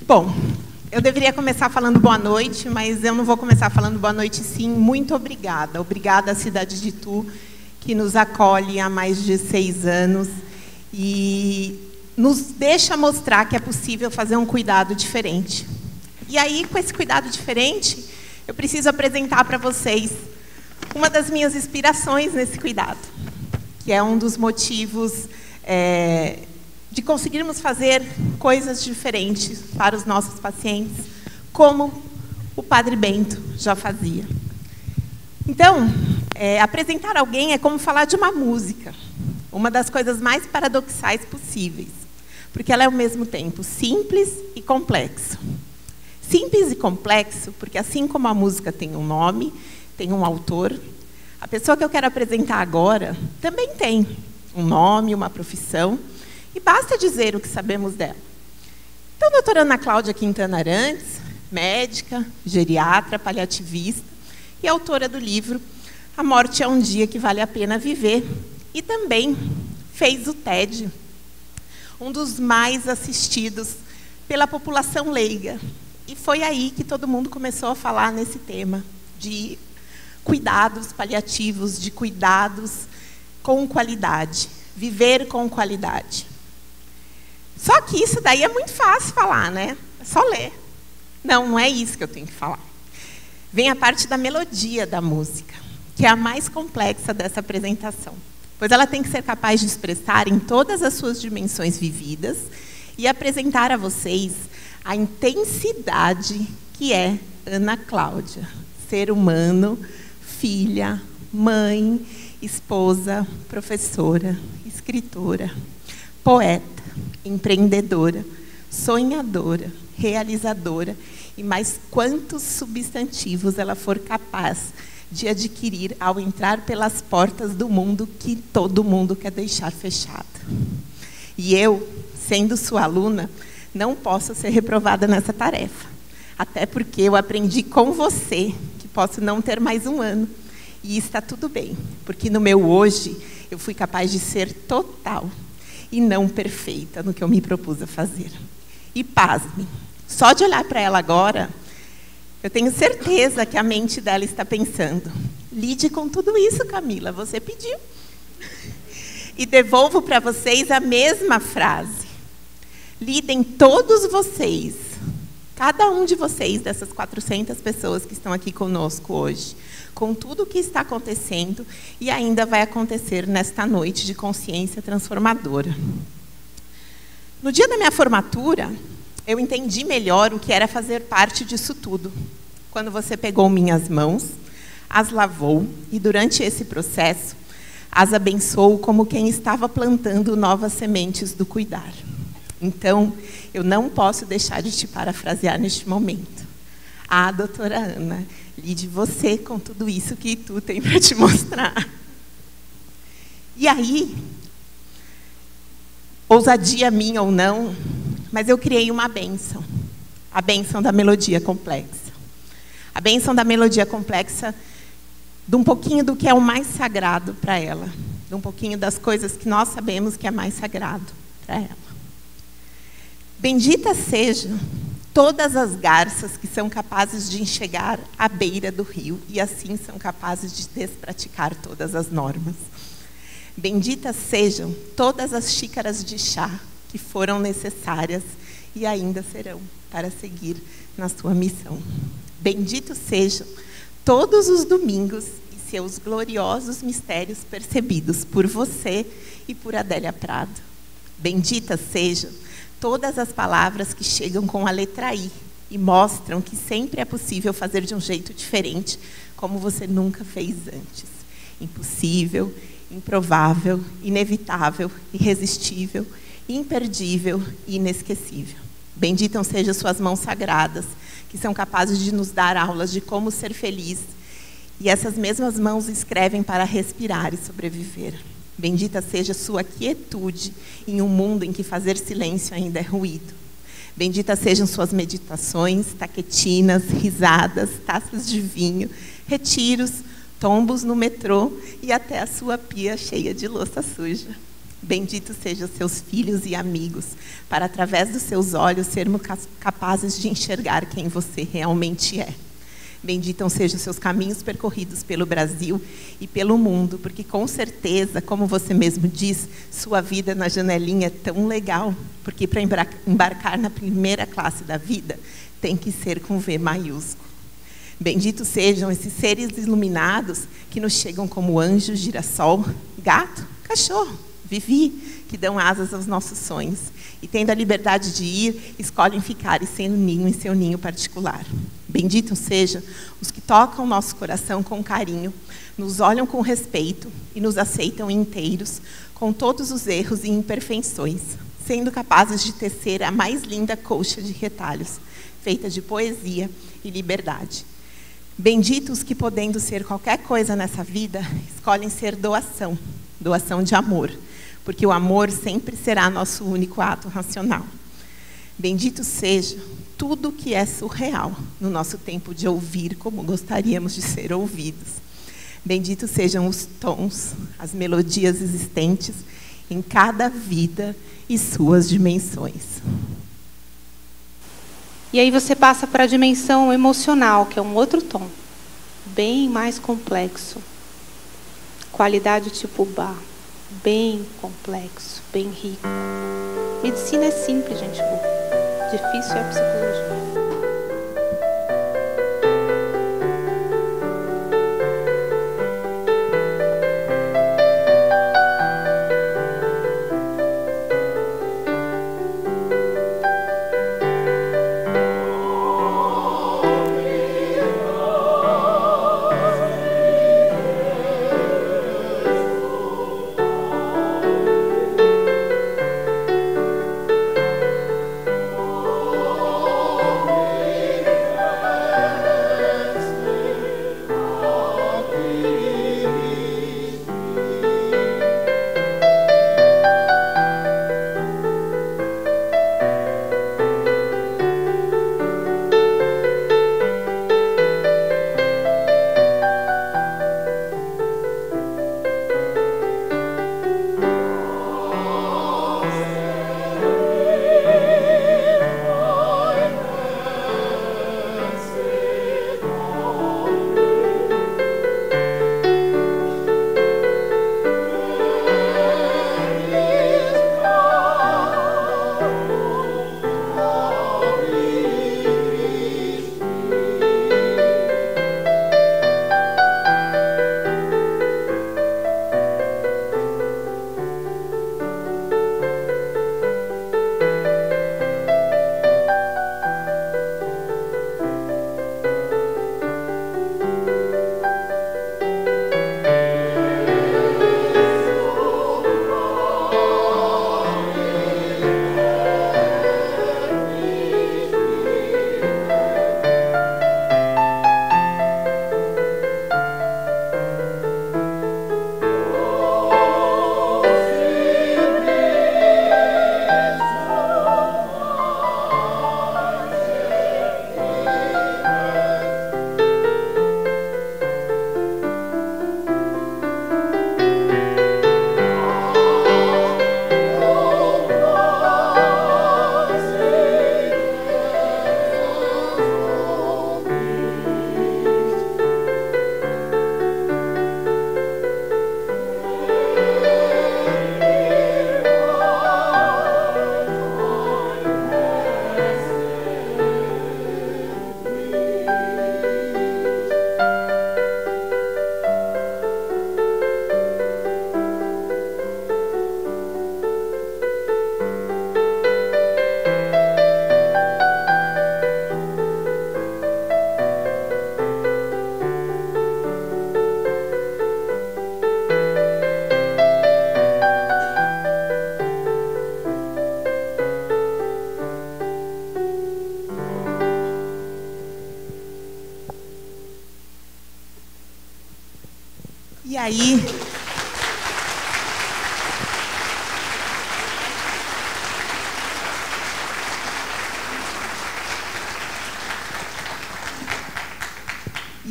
Bom, eu deveria começar falando boa noite, mas eu não vou começar falando boa noite sim. Muito obrigada. Obrigada à cidade de Itu, que nos acolhe há mais de 6 anos e nos deixa mostrar que é possível fazer um cuidado diferente. E aí, com esse cuidado diferente, eu preciso apresentar para vocês uma das minhas inspirações nesse cuidado, que é um dos motivos de conseguirmos fazer coisas diferentes para os nossos pacientes, como o Padre Bento já fazia. Então, apresentar alguém é como falar de uma música, uma das coisas mais paradoxais possíveis, porque ela é ao mesmo tempo simples e complexo. Simples e complexo, porque assim como a música tem um nome, tem um autor, a pessoa que eu quero apresentar agora também tem um nome, uma profissão, e basta dizer o que sabemos dela. Então, a doutora Ana Cláudia Quintana Arantes, médica, geriatra, paliativista e autora do livro A Morte é um Dia que Vale a Pena Viver, e também fez o TED, um dos mais assistidos pela população leiga. E foi aí que todo mundo começou a falar nesse tema de cuidados paliativos, de cuidados com qualidade, viver com qualidade. Só que isso daí é muito fácil falar, né? É só ler. Não, não é isso que eu tenho que falar. Vem a parte da melodia da música, que é a mais complexa dessa apresentação, pois ela tem que ser capaz de expressar em todas as suas dimensões vividas e apresentar a vocês a intensidade que é Ana Cláudia, ser humano, filha, mãe, esposa, professora, escritora, poeta, empreendedora, sonhadora, realizadora e mais quantos substantivos ela for capaz de adquirir ao entrar pelas portas do mundo que todo mundo quer deixar fechado. E eu, sendo sua aluna, não posso ser reprovada nessa tarefa, até porque eu aprendi com você que posso não ter mais um ano, e está tudo bem, porque no meu hoje eu fui capaz de ser total e não perfeita no que eu me propus a fazer. E pasme, só de olhar para ela agora, eu tenho certeza que a mente dela está pensando: lide com tudo isso, Camila, você pediu. E devolvo para vocês a mesma frase: lidem todos vocês, cada um de vocês, dessas 400 pessoas que estão aqui conosco hoje, com tudo o que está acontecendo e ainda vai acontecer nesta noite de consciência transformadora. No dia da minha formatura, eu entendi melhor o que era fazer parte disso tudo, quando você pegou minhas mãos, as lavou e, durante esse processo, as abençoou como quem estava plantando novas sementes do cuidar. Então, eu não posso deixar de te parafrasear neste momento. Ah, doutora Ana, lide você com tudo isso que tu tem para te mostrar. E aí, ousadia minha ou não, mas eu criei uma bênção. A bênção da melodia complexa. A bênção da melodia complexa, de um pouquinho do que é o mais sagrado para ela. De um pouquinho das coisas que nós sabemos que é mais sagrado para ela. Bendita sejam todas as garças que são capazes de enxergar à beira do rio e assim são capazes de despraticar todas as normas. Benditas sejam todas as xícaras de chá que foram necessárias e ainda serão para seguir na sua missão. Benditos sejam todos os domingos e seus gloriosos mistérios percebidos por você e por Adélia Prado. Benditas sejam todas as palavras que chegam com a letra I e mostram que sempre é possível fazer de um jeito diferente, como você nunca fez antes. Impossível, improvável, inevitável, irresistível, imperdível e inesquecível. Benditas sejam suas mãos sagradas, que são capazes de nos dar aulas de como ser feliz. E essas mesmas mãos escrevem para respirar e sobreviver. Bendita seja sua quietude em um mundo em que fazer silêncio ainda é ruído. Benditas sejam suas meditações, taquetinas, risadas, taças de vinho, retiros, tombos no metrô e até a sua pia cheia de louça suja. Benditos sejam seus filhos e amigos, para através dos seus olhos sermos capazes de enxergar quem você realmente é. Benditos sejam os seus caminhos percorridos pelo Brasil e pelo mundo, porque com certeza, como você mesmo diz, sua vida na janelinha é tão legal, porque para embarcar na primeira classe da vida, tem que ser com V maiúsculo. Benditos sejam esses seres iluminados que nos chegam como anjos, girassol, gato, cachorro, Vivi, que dão asas aos nossos sonhos. E tendo a liberdade de ir, escolhem ficar e ser um ninho em seu ninho particular. Benditos sejam os que tocam nosso coração com carinho, nos olham com respeito e nos aceitam inteiros, com todos os erros e imperfeições, sendo capazes de tecer a mais linda colcha de retalhos, feita de poesia e liberdade. Benditos que, podendo ser qualquer coisa nessa vida, escolhem ser doação, doação de amor, porque o amor sempre será nosso único ato racional. Bendito seja tudo que é surreal no nosso tempo de ouvir como gostaríamos de ser ouvidos. Benditos sejam os tons, as melodias existentes em cada vida e suas dimensões. E aí você passa para a dimensão emocional, que é um outro tom, bem mais complexo. Qualidade tipo Bach, bem complexo, bem rico. Medicina é simples, gente boa. Difícil é a psicologia.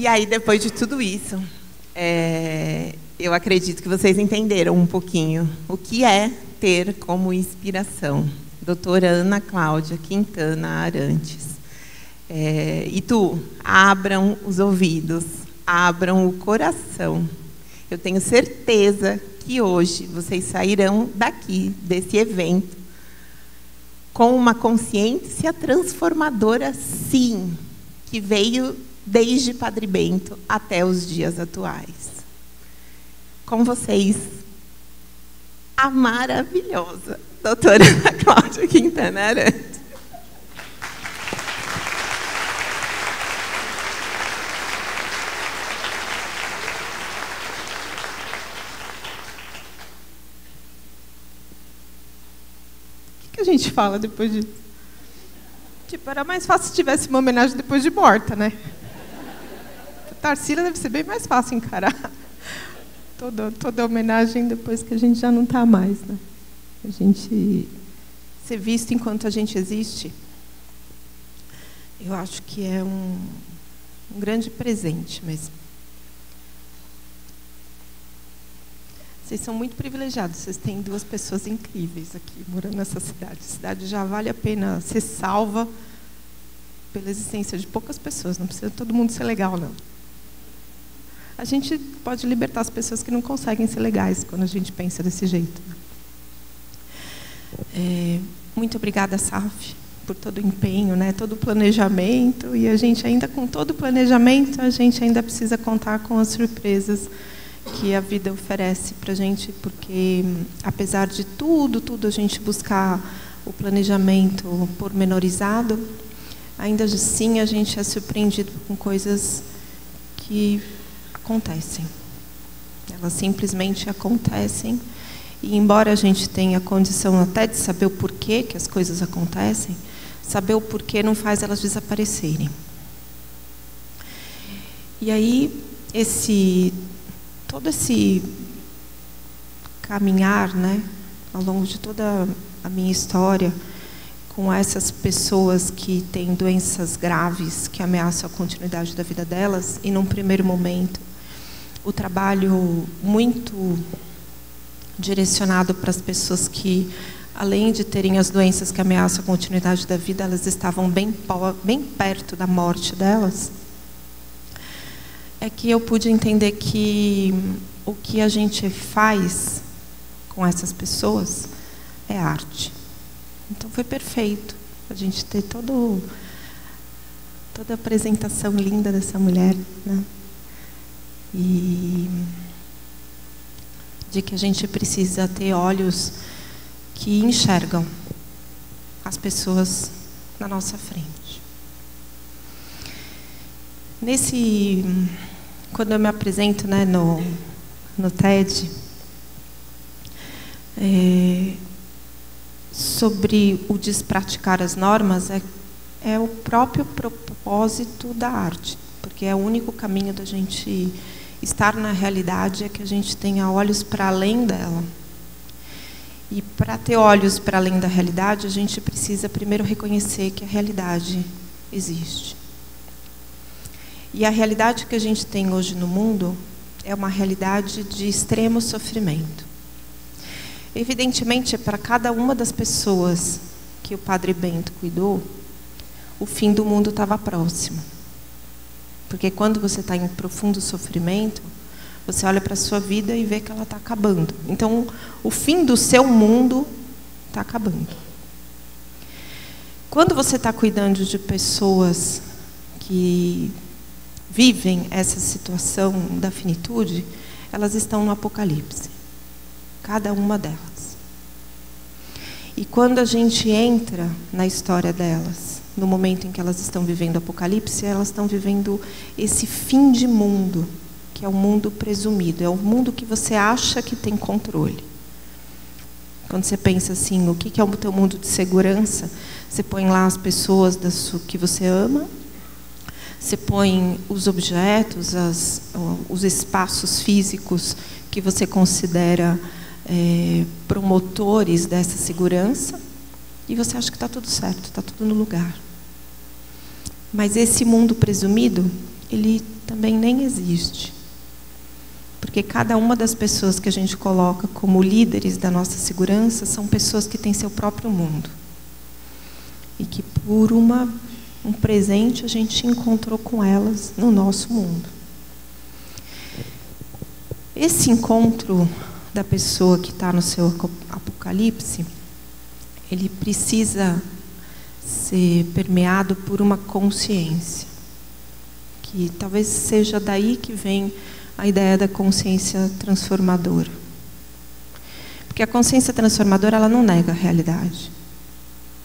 E aí, depois de tudo isso, Eu acredito que vocês entenderam um pouquinho o que é ter como inspiração. Doutora Ana Cláudia Quintana Arantes. E abram os ouvidos, abram o coração. Eu tenho certeza que hoje vocês sairão daqui, desse evento, com uma consciência transformadora, sim, que veio desde Padre Bento até os dias atuais. Com vocês, a maravilhosa doutora Ana Cláudia Quintana Arantes. O que a gente fala depois disso? Tipo, era mais fácil se tivesse uma homenagem depois de morta, né? A Tarsila deve ser bem mais fácil encarar toda homenagem depois que a gente já não está mais, né? A gente ser visto enquanto a gente existe, eu acho que é um grande presente mesmo. Vocês são muito privilegiados, vocês têm 2 pessoas incríveis aqui morando nessa cidade. A cidade já vale a pena ser salva pela existência de poucas pessoas, não precisa todo mundo ser legal, não. A gente pode libertar as pessoas que não conseguem ser legais quando a gente pensa desse jeito. Muito obrigada, SAF, por todo o empenho, né, todo o planejamento. E a gente ainda, com todo o planejamento, a gente ainda precisa contar com as surpresas que a vida oferece para a gente, porque, apesar de tudo a gente buscar o planejamento pormenorizado, ainda assim a gente é surpreendido com coisas que acontecem. Elas simplesmente acontecem. E, embora a gente tenha condição até de saber o porquê que as coisas acontecem, saber o porquê não faz elas desaparecerem. E aí, todo esse caminhar, né, ao longo de toda a minha história, com essas pessoas que têm doenças graves que ameaçam a continuidade da vida delas, e num primeiro momento, o trabalho muito direcionado para as pessoas que, além de terem as doenças que ameaçam a continuidade da vida, elas estavam bem perto da morte delas, é que eu pude entender que o que a gente faz com essas pessoas é arte. Então foi perfeito a gente ter toda a apresentação linda dessa mulher, né? E de que a gente precisa ter olhos que enxergam as pessoas na nossa frente. Quando eu me apresento, né, no TED, sobre o despraticar as normas, é o próprio propósito da arte, porque é o único caminho da gente estar na realidade, é que a gente tenha olhos para além dela. E para ter olhos para além da realidade, a gente precisa primeiro reconhecer que a realidade existe. E a realidade que a gente tem hoje no mundo é uma realidade de extremo sofrimento. Evidentemente, para cada uma das pessoas que o Padre Bento cuidou, o fim do mundo estava próximo. Porque quando você está em profundo sofrimento, você olha para a sua vida e vê que ela está acabando. Então, o fim do seu mundo está acabando. Quando você está cuidando de pessoas que vivem essa situação da finitude, elas estão no apocalipse. Cada uma delas. E quando a gente entra na história delas, no momento em que elas estão vivendo o apocalipse, elas estão vivendo esse fim de mundo, que é o mundo presumido, é o mundo que você acha que tem controle. Quando você pensa assim, o que é o teu mundo de segurança, você põe lá as pessoas que você ama, você põe os objetos, os espaços físicos que você considera promotores dessa segurança, e você acha que está tudo certo, está tudo no lugar. Mas esse mundo presumido, ele também nem existe. Porque cada uma das pessoas que a gente coloca como líderes da nossa segurança são pessoas que têm seu próprio mundo. E que por um presente a gente encontrou com elas no nosso mundo. Esse encontro da pessoa que está no seu apocalipse, ele precisa ser permeado por uma consciência. Que talvez seja daí que vem a ideia da consciência transformadora. Porque a consciência transformadora, ela não nega a realidade.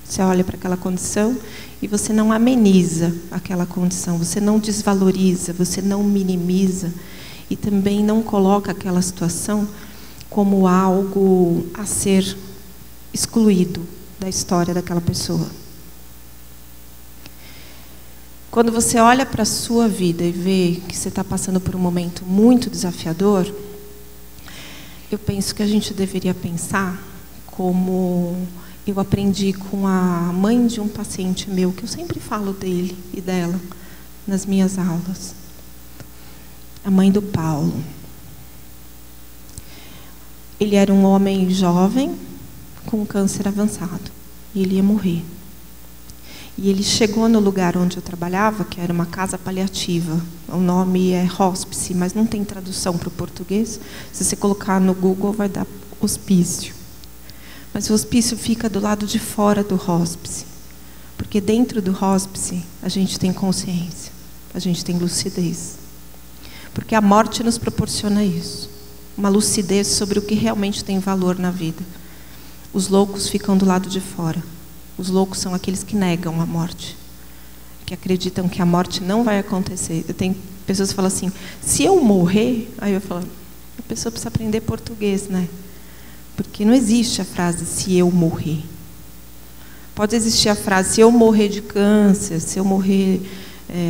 Você olha para aquela condição e você não ameniza aquela condição, você não desvaloriza, você não minimiza e também não coloca aquela situação como algo a ser excluído da história daquela pessoa. Quando você olha para a sua vida e vê que você está passando por um momento muito desafiador, eu penso que a gente deveria pensar como eu aprendi com a mãe de um paciente meu, que eu sempre falo dele e dela nas minhas aulas. A mãe do Paulo. Ele era um homem jovem com câncer avançado e ele ia morrer. E ele chegou no lugar onde eu trabalhava, que era uma casa paliativa. O nome é hospice, mas não tem tradução para o português. Se você colocar no Google, vai dar hospício. Mas o hospício fica do lado de fora do hospice. Porque dentro do hospice, a gente tem consciência, a gente tem lucidez. Porque a morte nos proporciona isso. Uma lucidez sobre o que realmente tem valor na vida. Os loucos ficam do lado de fora. Os loucos são aqueles que negam a morte, que acreditam que a morte não vai acontecer. Eu tenho pessoas que falam assim, se eu morrer, aí eu falo, a pessoa precisa aprender português, né? Porque não existe a frase, se eu morrer. Pode existir a frase, se eu morrer de câncer, se eu morrer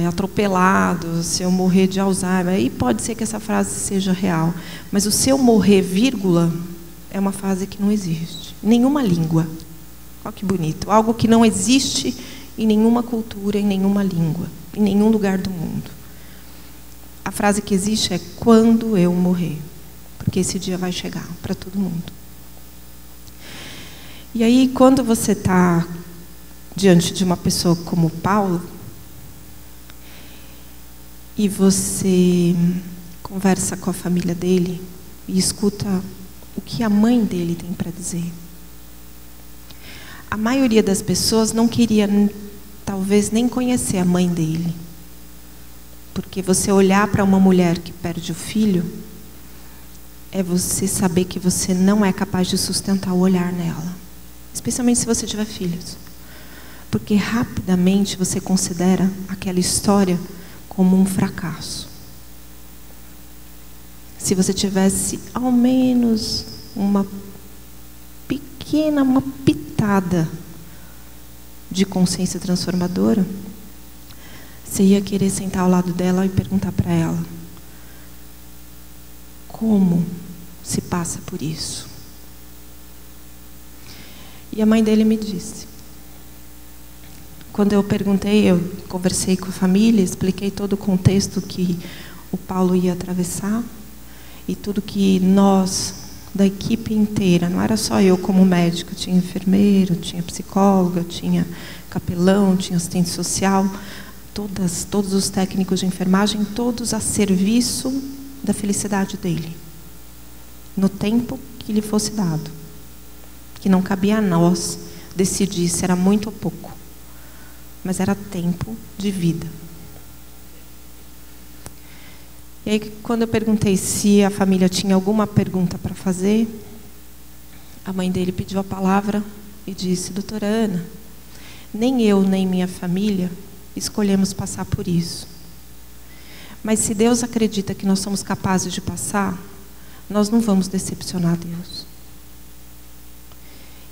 atropelado, se eu morrer de Alzheimer, aí pode ser que essa frase seja real. Mas o se eu morrer, vírgula, é uma frase que não existe. Nenhuma língua. Olha que bonito. Algo que não existe em nenhuma cultura, em nenhuma língua, em nenhum lugar do mundo. A frase que existe é quando eu morrer. Porque esse dia vai chegar para todo mundo. E aí, quando você está diante de uma pessoa como Paulo, e você conversa com a família dele e escuta o que a mãe dele tem para dizer. A maioria das pessoas não queria, talvez, nem conhecer a mãe dele. Porque você olhar para uma mulher que perde o filho, é você saber que você não é capaz de sustentar o olhar nela. Especialmente se você tiver filhos. Porque rapidamente você considera aquela história como um fracasso. Se você tivesse ao menos uma pitada de consciência transformadora, você ia querer sentar ao lado dela e perguntar para ela como se passa por isso. E a mãe dele me disse, quando eu perguntei, eu conversei com a família, expliquei todo o contexto que o Paulo ia atravessar e tudo que nós, da equipe inteira, não era só eu como médico, tinha enfermeiro, tinha psicóloga, tinha capelão, tinha assistente social, todos os técnicos de enfermagem, todos a serviço da felicidade dele, no tempo que lhe fosse dado, que não cabia a nós decidir se era muito ou pouco, mas era tempo de vida. E aí, quando eu perguntei se a família tinha alguma pergunta para fazer, a mãe dele pediu a palavra e disse, doutora Ana, nem eu nem minha família escolhemos passar por isso. Mas se Deus acredita que nós somos capazes de passar, nós não vamos decepcionar Deus.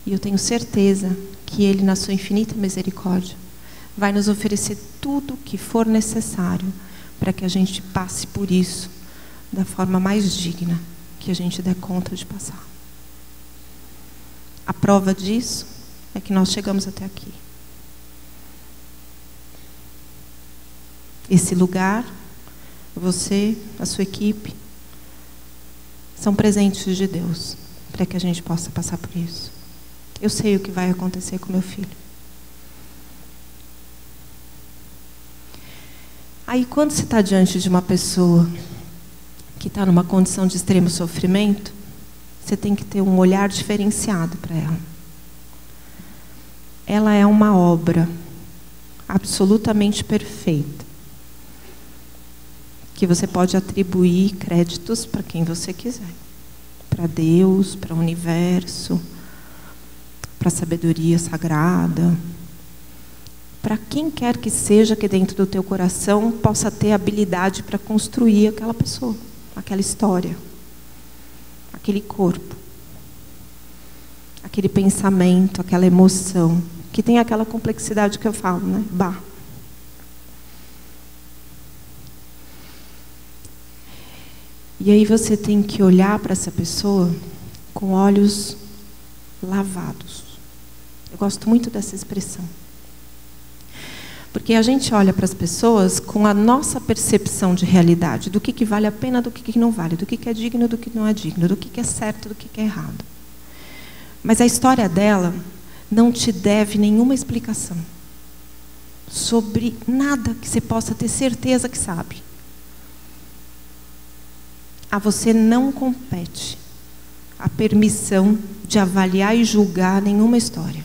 E eu tenho certeza que Ele, na sua infinita misericórdia, vai nos oferecer tudo o que for necessário para que a gente passe por isso da forma mais digna que a gente der conta de passar. A prova disso é que nós chegamos até aqui. Esse lugar, você, a sua equipe, são presentes de Deus, para que a gente possa passar por isso. Eu sei o que vai acontecer com meu filho. Aí, quando você está diante de uma pessoa que está numa condição de extremo sofrimento, você tem que ter um olhar diferenciado para ela. Ela é uma obra absolutamente perfeita, que você pode atribuir créditos para quem você quiser. Para Deus, para o universo, para a sabedoria sagrada, para quem quer que seja que dentro do teu coração possa ter habilidade para construir aquela pessoa, aquela história, aquele corpo, aquele pensamento, aquela emoção, que tem aquela complexidade que eu falo, né? Bah. E aí você tem que olhar para essa pessoa com olhos lavados. Eu gosto muito dessa expressão. Porque a gente olha para as pessoas com a nossa percepção de realidade, do que vale a pena, do que não vale, do que é digno, do que não é digno, do que é certo, do que é errado. Mas a história dela não te deve nenhuma explicação sobre nada que você possa ter certeza que sabe. A você não compete a permissão de avaliar e julgar nenhuma história.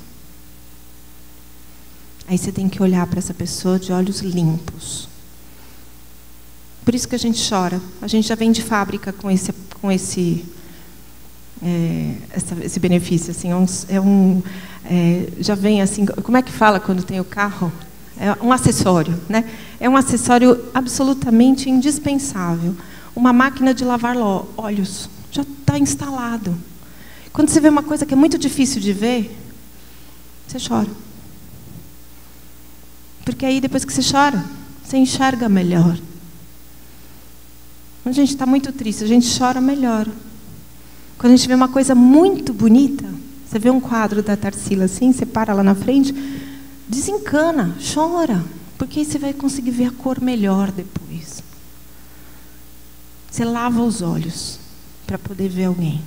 Aí você tem que olhar para essa pessoa de olhos limpos. Por isso que a gente chora. A gente já vem de fábrica com esse benefício. Assim, já vem assim, como é que fala quando tem o carro? É um acessório, né? É um acessório absolutamente indispensável. Uma máquina de lavar óleos. Já está instalado. Quando você vê uma coisa que é muito difícil de ver, você chora. Porque aí, depois que você chora, você enxerga melhor. Quando a gente está muito triste, a gente chora melhor. Quando a gente vê uma coisa muito bonita, você vê um quadro da Tarsila assim, você para lá na frente, desencana, chora. Porque aí você vai conseguir ver a cor melhor depois. Você lava os olhos para poder ver alguém.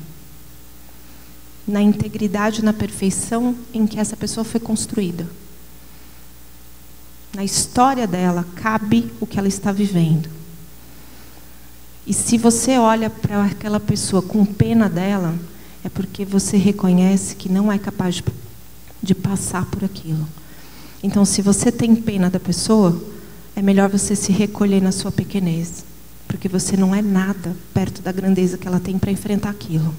Na integridade, na perfeição em que essa pessoa foi construída. Na história dela, cabe o que ela está vivendo. E se você olha para aquela pessoa com pena dela, é porque você reconhece que não é capaz de passar por aquilo. Então, se você tem pena da pessoa, é melhor você se recolher na sua pequenez. Porque você não é nada perto da grandeza que ela tem para enfrentar aquilo.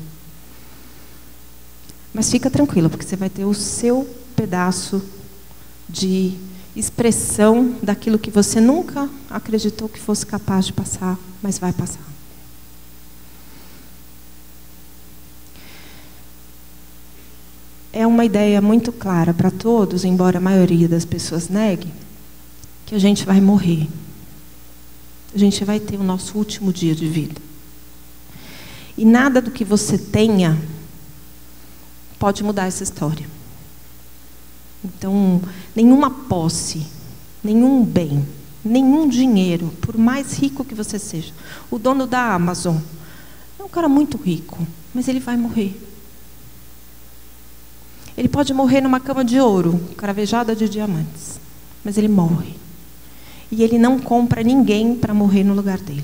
Mas fica tranquila, porque você vai ter o seu pedaço de expressão daquilo que você nunca acreditou que fosse capaz de passar, mas vai passar. É uma ideia muito clara para todos, embora a maioria das pessoas negue, que a gente vai morrer. A gente vai ter o nosso último dia de vida. E nada do que você tenha pode mudar essa história. Então, nenhuma posse, nenhum bem, nenhum dinheiro, por mais rico que você seja. O dono da Amazon é um cara muito rico, mas ele vai morrer. Ele pode morrer numa cama de ouro, cravejada de diamantes, mas ele morre. E ele não compra ninguém para morrer no lugar dele.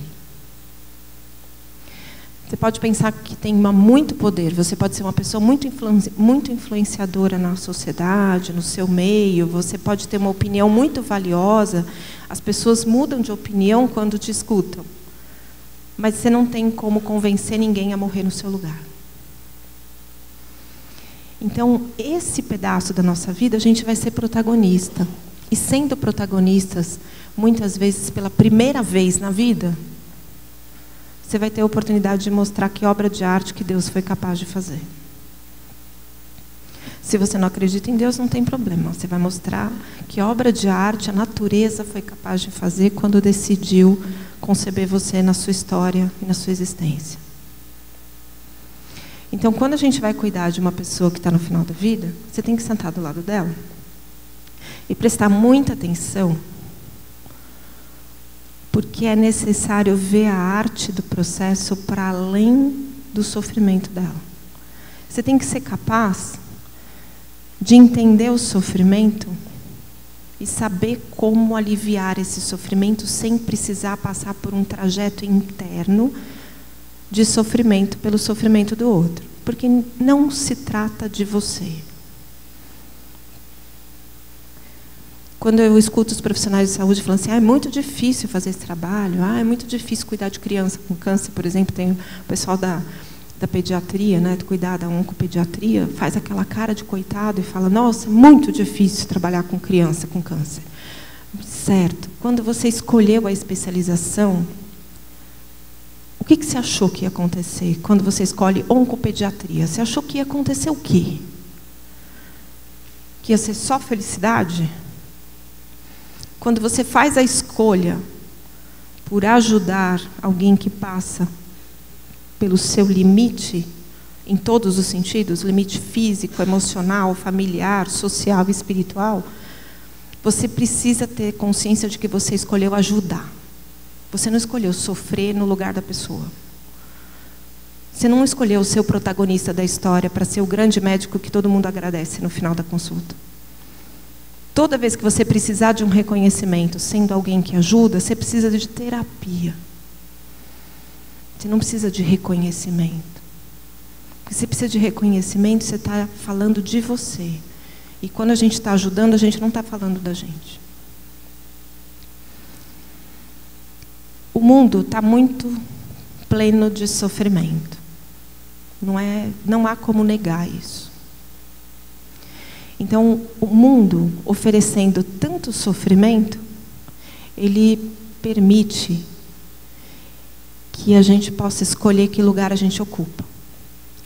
Você pode pensar que tem muito poder, você pode ser uma pessoa muito influenciadora na sociedade, no seu meio, você pode ter uma opinião muito valiosa, as pessoas mudam de opinião quando te escutam, mas você não tem como convencer ninguém a morrer no seu lugar. Então, esse pedaço da nossa vida, a gente vai ser protagonista. E sendo protagonistas, muitas vezes pela primeira vez na vida, você vai ter a oportunidade de mostrar que obra de arte que Deus foi capaz de fazer. Se você não acredita em Deus, não tem problema. Você vai mostrar que obra de arte a natureza foi capaz de fazer quando decidiu conceber você na sua história e na sua existência. Então, quando a gente vai cuidar de uma pessoa que está no final da vida, você tem que sentar do lado dela e prestar muita atenção, porque é necessário ver a arte do processo para além do sofrimento dela. Você tem que ser capaz de entender o sofrimento e saber como aliviar esse sofrimento sem precisar passar por um trajeto interno de sofrimento pelo sofrimento do outro. Porque não se trata de você. Quando eu escuto os profissionais de saúde falando assim, é muito difícil fazer esse trabalho, é muito difícil cuidar de criança com câncer, por exemplo, tem o pessoal da pediatria, né, de cuidar da oncopediatria, faz aquela cara de coitado e fala, nossa, muito difícil trabalhar com criança com câncer. Certo. Quando você escolheu a especialização, o que você achou que ia acontecer quando você escolhe oncopediatria? Você achou que ia acontecer o quê? Que ia ser só felicidade? Quando você faz a escolha por ajudar alguém que passa pelo seu limite, em todos os sentidos, limite físico, emocional, familiar, social e espiritual, você precisa ter consciência de que você escolheu ajudar. Você não escolheu sofrer no lugar da pessoa. Você não escolheu ser o protagonista da história para ser o grande médico que todo mundo agradece no final da consulta. Toda vez que você precisar de um reconhecimento, sendo alguém que ajuda, você precisa de terapia. Você não precisa de reconhecimento. Porque você precisa de reconhecimento, você está falando de você. E quando a gente está ajudando, a gente não está falando da gente. O mundo está muito pleno de sofrimento. Não há como negar isso. Então, o mundo oferecendo tanto sofrimento, ele permite que a gente possa escolher que lugar a gente ocupa.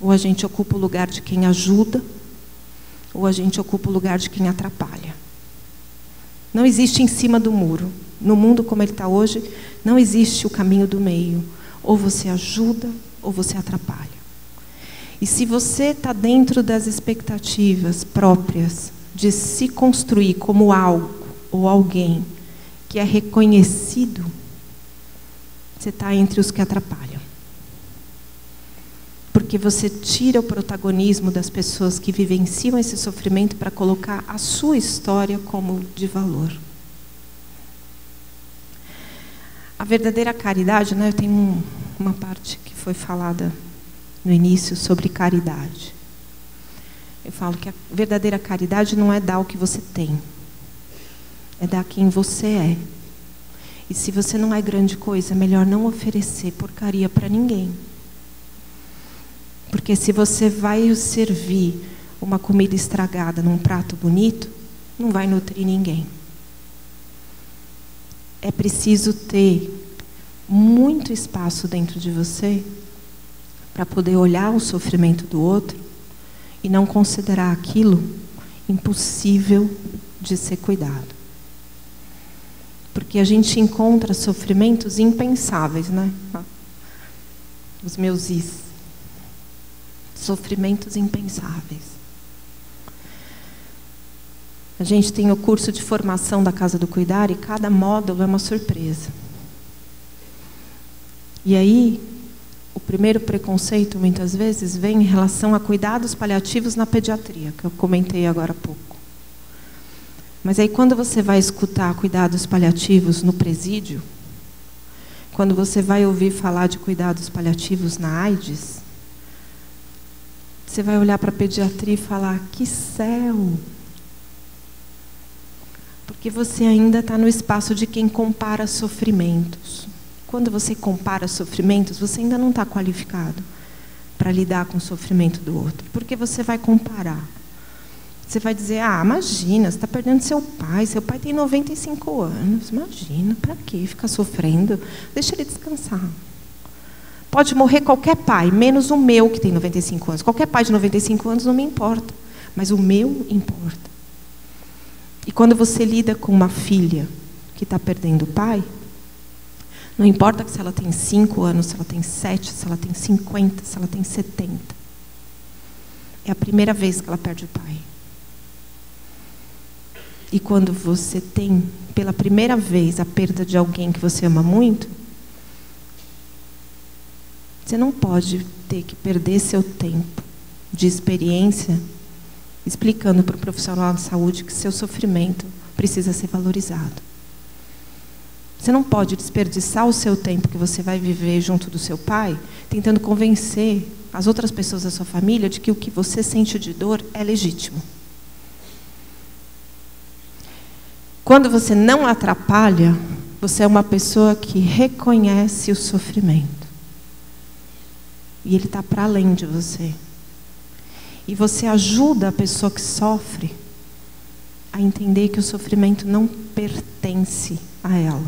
Ou a gente ocupa o lugar de quem ajuda, ou a gente ocupa o lugar de quem atrapalha. Não existe em cima do muro. No mundo como ele está hoje, não existe o caminho do meio. Ou você ajuda, ou você atrapalha. E se você está dentro das expectativas próprias de se construir como algo ou alguém que é reconhecido, você está entre os que atrapalham. Porque você tira o protagonismo das pessoas que vivenciam esse sofrimento para colocar a sua história como de valor. A verdadeira caridade, né, eu tenho uma parte que foi falada no início sobre caridade. Eu falo que a verdadeira caridade não é dar o que você tem, é dar quem você é. E se você não é grande coisa, é melhor não oferecer porcaria para ninguém. Porque se você vai servir uma comida estragada num prato bonito, não vai nutrir ninguém. É preciso ter muito espaço dentro de você para poder olhar o sofrimento do outro e não considerar aquilo impossível de ser cuidado. Porque a gente encontra sofrimentos impensáveis, né? Os meus is. Sofrimentos impensáveis. A gente tem o curso de formação da Casa do Cuidar e cada módulo é uma surpresa. E aí, o primeiro preconceito, muitas vezes, vem em relação a cuidados paliativos na pediatria, que eu comentei agora há pouco. Mas aí, quando você vai escutar cuidados paliativos no presídio, quando você vai ouvir falar de cuidados paliativos na AIDS, você vai olhar para a pediatria e falar, que céu! Porque você ainda está no espaço de quem compara sofrimentos. Quando você compara sofrimentos, você ainda não está qualificado para lidar com o sofrimento do outro. Porque você vai comparar. Você vai dizer, imagina, você está perdendo seu pai tem 95 anos, imagina, para que ficar sofrendo? Deixa ele descansar. Pode morrer qualquer pai, menos o meu que tem 95 anos. Qualquer pai de 95 anos não me importa, mas o meu importa. E quando você lida com uma filha que está perdendo o pai, não importa se ela tem 5 anos, se ela tem 7, se ela tem 50, se ela tem 70. É a primeira vez que ela perde o pai. E quando você tem, pela primeira vez, a perda de alguém que você ama muito, você não pode ter que perder seu tempo de experiência explicando para o profissional de saúde que seu sofrimento precisa ser valorizado. Você não pode desperdiçar o seu tempo que você vai viver junto do seu pai tentando convencer as outras pessoas da sua família de que o que você sente de dor é legítimo. Quando você não atrapalha, você é uma pessoa que reconhece o sofrimento. E ele está para além de você. E você ajuda a pessoa que sofre a entender que o sofrimento não pertence a ela.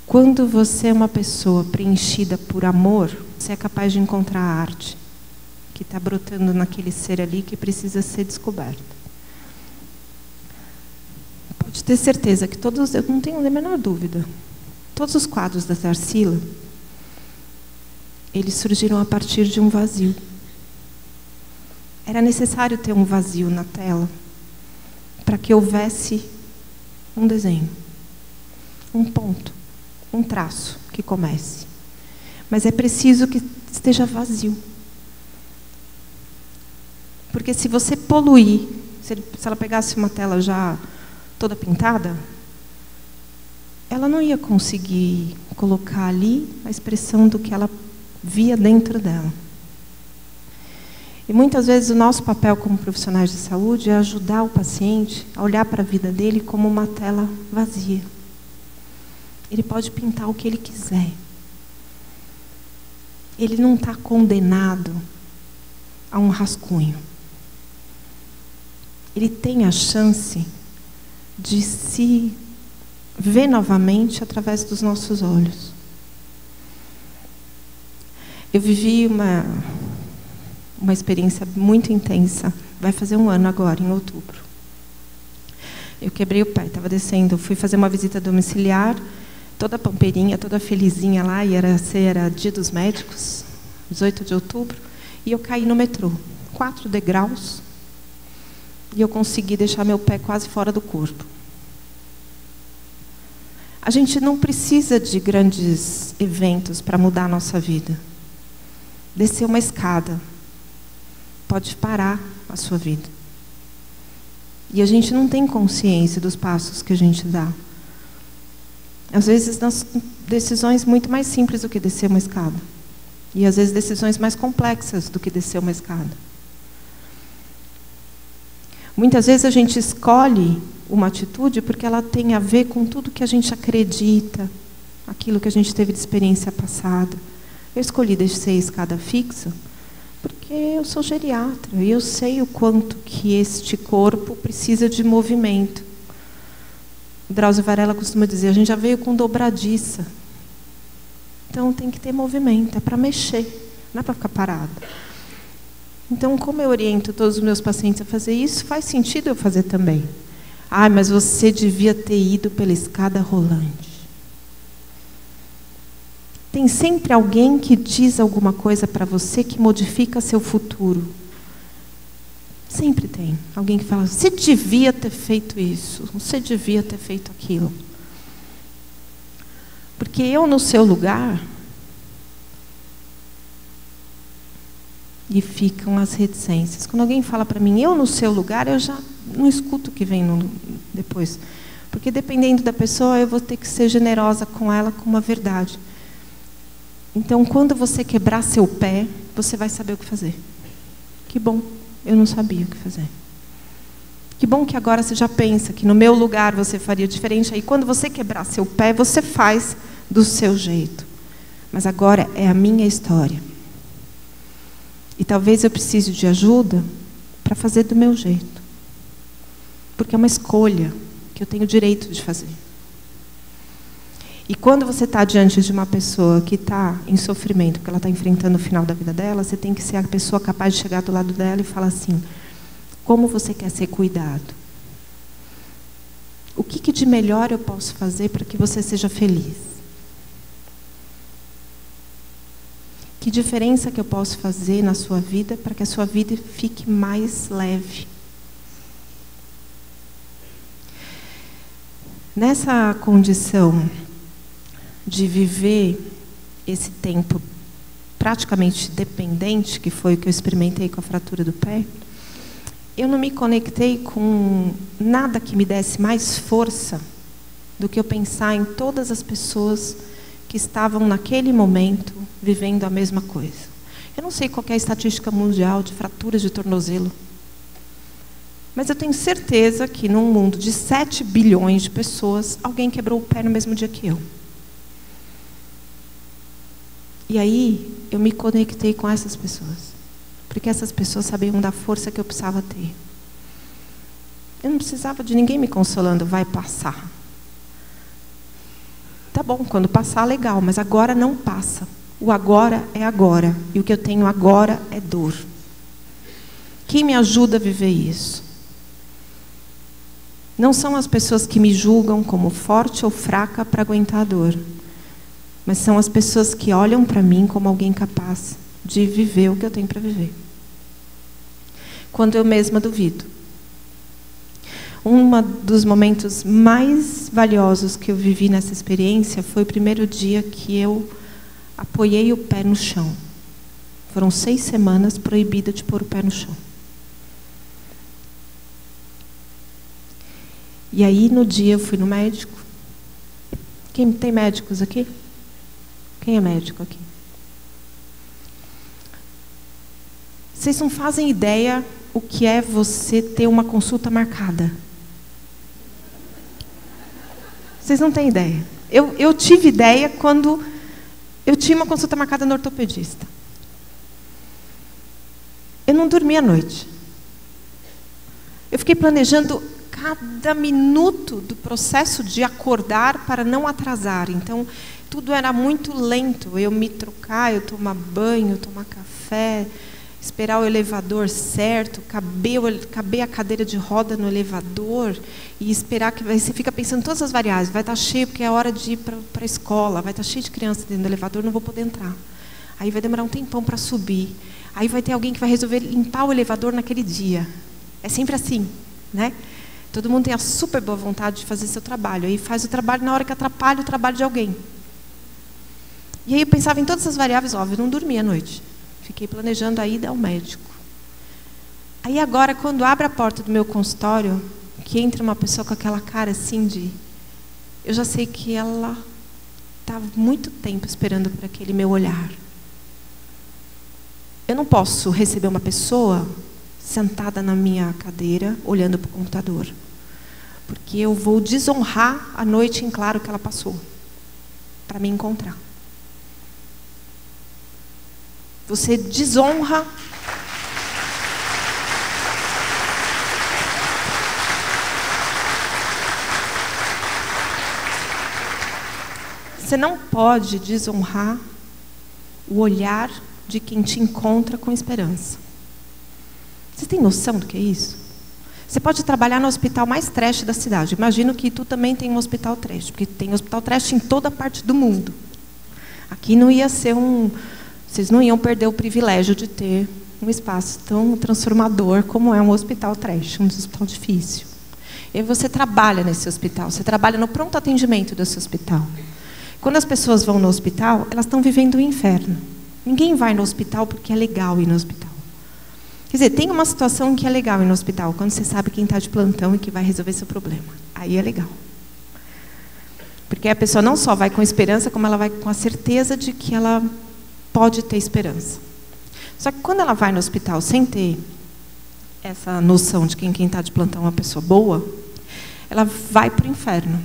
Quando você é uma pessoa preenchida por amor, você é capaz de encontrar a arte que está brotando naquele ser ali que precisa ser descoberto. Pode ter certeza que todos, eu não tenho a menor dúvida, todos os quadros da Tarsila, eles surgiram a partir de um vazio. Era necessário ter um vazio na tela para que houvesse um desenho, um ponto, um traço que comece. Mas é preciso que esteja vazio. Porque se você poluir, se ela pegasse uma tela já toda pintada, ela não ia conseguir colocar ali a expressão do que ela via dentro dela. E muitas vezes o nosso papel como profissionais de saúde é ajudar o paciente a olhar para a vida dele como uma tela vazia. Ele pode pintar o que ele quiser. Ele não está condenado a um rascunho. Ele tem a chance de se ver novamente através dos nossos olhos. Eu vivi uma experiência muito intensa. Vai fazer 1 ano agora, em outubro. Eu quebrei o pé, estava descendo, fui fazer uma visita domiciliar, toda pampeirinha, toda felizinha lá, e era dia dos médicos, 18 de outubro, e eu caí no metrô, 4 degraus, e eu consegui deixar meu pé quase fora do corpo. A gente não precisa de grandes eventos para mudar a nossa vida. Descer uma escada pode parar a sua vida. E a gente não tem consciência dos passos que a gente dá. Às vezes, nas decisões muito mais simples do que descer uma escada. E às vezes decisões mais complexas do que descer uma escada. Muitas vezes a gente escolhe uma atitude porque ela tem a ver com tudo que a gente acredita, aquilo que a gente teve de experiência passada. Eu escolhi descer a escada fixa porque eu sou geriatra e eu sei o quanto que este corpo precisa de movimento. O Drauzio Varela costuma dizer, a gente já veio com dobradiça. Então tem que ter movimento, é para mexer, não é para ficar parado. Então, como eu oriento todos os meus pacientes a fazer isso, faz sentido eu fazer também. Ah, mas você devia ter ido pela escada rolante. Tem sempre alguém que diz alguma coisa para você que modifica seu futuro. Sempre tem alguém que fala, você devia ter feito isso, você devia ter feito aquilo. Porque eu no seu lugar, e ficam as reticências. Quando alguém fala para mim, eu no seu lugar, eu já não escuto o que vem depois. Porque dependendo da pessoa, eu vou ter que ser generosa com ela com uma verdade. Então, quando você quebrar seu pé, você vai saber o que fazer. Que bom, eu não sabia o que fazer. Que bom que agora você já pensa que no meu lugar você faria diferente. Aí, quando você quebrar seu pé, você faz do seu jeito. Mas agora é a minha história. E talvez eu precise de ajuda para fazer do meu jeito. Porque é uma escolha que eu tenho o direito de fazer. E quando você está diante de uma pessoa que está em sofrimento, porque ela está enfrentando o final da vida dela, você tem que ser a pessoa capaz de chegar do lado dela e falar assim, como você quer ser cuidado? O que de melhor eu posso fazer para que você seja feliz? Que diferença que eu posso fazer na sua vida para que a sua vida fique mais leve? Nessa condição de viver esse tempo praticamente dependente, que foi o que eu experimentei com a fratura do pé, eu não me conectei com nada que me desse mais força do que eu pensar em todas as pessoas que estavam naquele momento vivendo a mesma coisa. Eu não sei qual é a estatística mundial de fraturas de tornozelo, mas eu tenho certeza que num mundo de 7 bilhões de pessoas, alguém quebrou o pé no mesmo dia que eu. E aí, eu me conectei com essas pessoas, porque essas pessoas sabiam da força que eu precisava ter. Eu não precisava de ninguém me consolando, vai passar. Tá bom, quando passar, legal, mas agora não passa. O agora é agora, e o que eu tenho agora é dor. Quem me ajuda a viver isso? Não são as pessoas que me julgam como forte ou fraca para aguentar a dor, mas são as pessoas que olham para mim como alguém capaz de viver o que eu tenho para viver. Quando eu mesma duvido. Um dos momentos mais valiosos que eu vivi nessa experiência foi o primeiro dia que eu apoiei o pé no chão. Foram 6 semanas proibida de pôr o pé no chão. E aí, no dia, eu fui no médico. Quem tem médicos aqui? Quem é médico aqui? Vocês não fazem ideia o que é você ter uma consulta marcada. Vocês não têm ideia. Eu tive ideia quando eu tinha uma consulta marcada no ortopedista. Eu não dormi à noite. Eu fiquei planejando cada minuto do processo de acordar para não atrasar. Então, tudo era muito lento. Eu me trocar, eu tomar banho, tomar café, esperar o elevador certo, caber a cadeira de roda no elevador e esperar que você fica pensando em todas as variáveis. Vai estar cheio porque é hora de ir para a escola, vai estar cheio de crianças dentro do elevador, não vou poder entrar. Aí vai demorar um tempão para subir. Aí vai ter alguém que vai resolver limpar o elevador naquele dia. É sempre assim, né? Todo mundo tem a super boa vontade de fazer seu trabalho. Aí faz o trabalho na hora que atrapalha o trabalho de alguém. E aí eu pensava em todas essas variáveis, óbvio, eu não dormia à noite. Fiquei planejando a ida ao médico. Aí agora, quando abre a porta do meu consultório, que entra uma pessoa com aquela cara assim de... Eu já sei que ela está muito tempo esperando por aquele meu olhar. Eu não posso receber uma pessoa sentada na minha cadeira, olhando para o computador. Porque eu vou desonrar a noite em claro que ela passou, para me encontrar. Você desonra você não pode desonrar o olhar de quem te encontra com esperança. Você tem noção do que é isso? Você pode trabalhar no hospital mais trash da cidade. Imagino que tu também tem um hospital trash, porque tem hospital trash em toda parte do mundo. Aqui não ia ser vocês não iam perder o privilégio de ter um espaço tão transformador como é um hospital trash, um hospital difícil. E aí você trabalha nesse hospital, você trabalha no pronto atendimento desse hospital. Quando as pessoas vão no hospital, elas estão vivendo o inferno. Ninguém vai no hospital porque é legal ir no hospital. Quer dizer, tem uma situação que é legal ir no hospital, quando você sabe quem está de plantão e que vai resolver seu problema. Aí é legal. Porque a pessoa não só vai com esperança, como ela vai com a certeza de que ela pode ter esperança. Só que quando ela vai no hospital sem ter essa noção de que quem está de plantão é uma pessoa boa, ela vai para o inferno.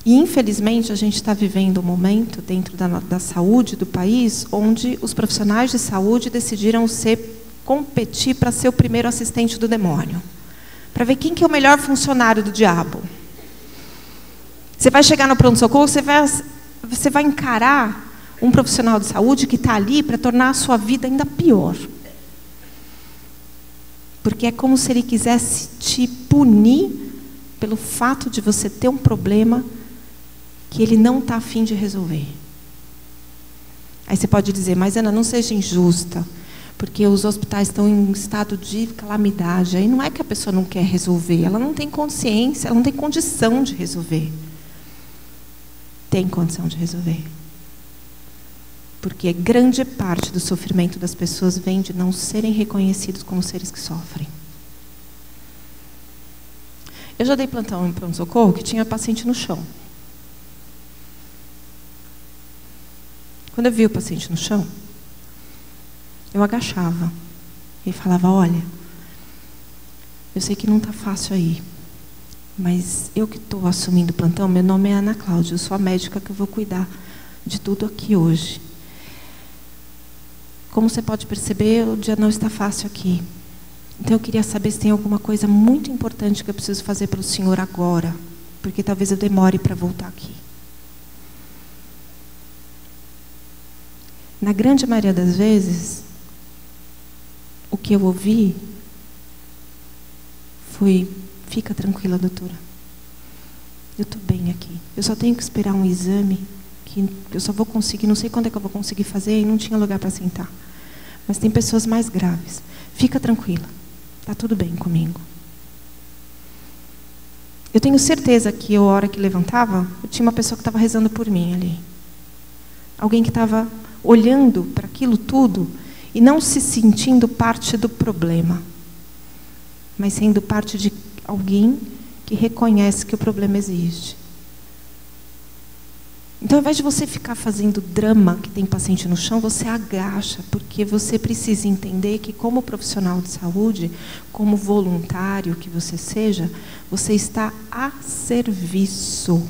E, infelizmente, a gente está vivendo um momento dentro da saúde do país onde os profissionais de saúde decidiram competir para ser o primeiro assistente do demônio. Para ver quem que é o melhor funcionário do diabo. Você vai chegar no pronto-socorro, você vai encarar um profissional de saúde que está ali para tornar a sua vida ainda pior. Porque é como se ele quisesse te punir pelo fato de você ter um problema que ele não está a fim de resolver. Aí você pode dizer, mas Ana, não seja injusta, porque os hospitais estão em estado de calamidade. Aí não é que a pessoa não quer resolver, ela não tem consciência, ela não tem condição de resolver. tem condição de resolver. Porque grande parte do sofrimento das pessoas vem de não serem reconhecidos como seres que sofrem. Eu já dei plantão em pronto-socorro que tinha paciente no chão. Quando eu vi o paciente no chão, eu agachava e falava, olha, eu sei que não está fácil aí, mas eu que estou assumindo o plantão, meu nome é Ana Cláudia, eu sou a médica que eu vou cuidar de tudo aqui hoje. Como você pode perceber, o dia não está fácil aqui. Então eu queria saber se tem alguma coisa muito importante que eu preciso fazer para o senhor agora, porque talvez eu demore para voltar aqui. Na grande maioria das vezes, o que eu ouvi foi, fica tranquila, doutora. Eu estou bem aqui. Eu só tenho que esperar um exame, que eu só vou conseguir, não sei quando é que eu vou conseguir fazer, e não tinha lugar para sentar. Mas tem pessoas mais graves. Fica tranquila. Está tudo bem comigo. Eu tenho certeza que a hora que levantava, eu tinha uma pessoa que estava rezando por mim ali. Alguém que estava olhando para aquilo tudo e não se sentindo parte do problema, mas sendo parte de alguém que reconhece que o problema existe. Então, ao invés de você ficar fazendo drama que tem paciente no chão, você agacha, porque você precisa entender que, como profissional de saúde, como voluntário que você seja, você está a serviço.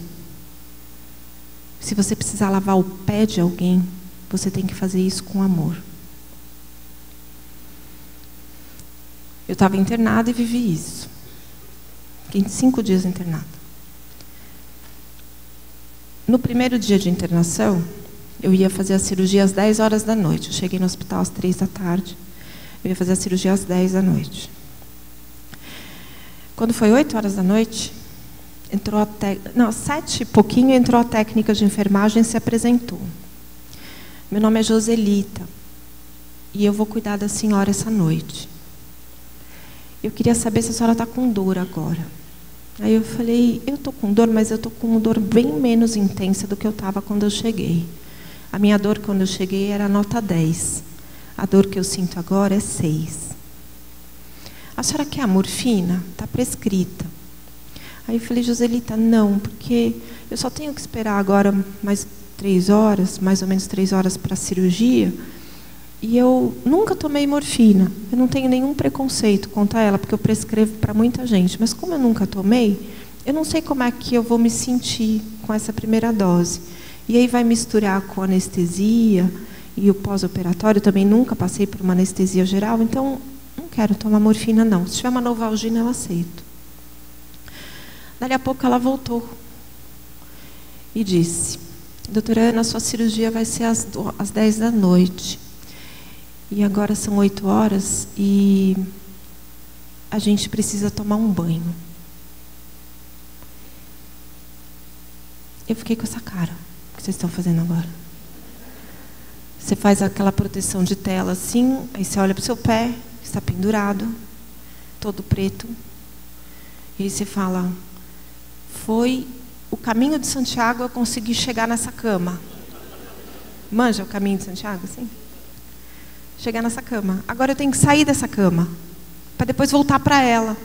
Se você precisar lavar o pé de alguém, você tem que fazer isso com amor. Eu estava internada e vivi isso. Fiquei 5 dias internada. No primeiro dia de internação, eu ia fazer a cirurgia às 10 horas da noite. Eu cheguei no hospital às 3 da tarde. Eu ia fazer a cirurgia às 10 da noite. Quando foi 8 horas da noite, entrou às 7 e pouquinho, entrou a técnica de enfermagem e se apresentou. Meu nome é Joselita e eu vou cuidar da senhora essa noite. Eu queria saber se a senhora está com dor agora. Aí eu falei, eu estou com dor, mas eu estou com uma dor bem menos intensa do que eu estava quando eu cheguei. A minha dor quando eu cheguei era nota 10. A dor que eu sinto agora é 6. A senhora quer a morfina? Está prescrita. Aí eu falei, Joselita, não, porque eu só tenho que esperar agora mais 3 horas, mais ou menos 3 horas para a cirurgia, e eu nunca tomei morfina. Eu não tenho nenhum preconceito contra ela, porque eu prescrevo para muita gente, mas como eu nunca tomei, eu não sei como é que eu vou me sentir com essa primeira dose. E aí vai misturar com anestesia e o pós-operatório, também nunca passei por uma anestesia geral, então não quero tomar morfina não. Se tiver uma Novalgina, eu aceito. Dali a pouco ela voltou e disse, doutora Ana, sua cirurgia vai ser às 10 da noite. E agora são 8 horas e a gente precisa tomar um banho. Eu fiquei com essa cara. O que vocês estão fazendo agora? Você faz aquela proteção de tela assim, aí você olha para o seu pé, está pendurado, todo preto. E aí você fala, foi o caminho de Santiago eu consegui chegar nessa cama. Manja o caminho de Santiago, assim? Chegar nessa cama. Agora eu tenho que sair dessa cama, para depois voltar para ela.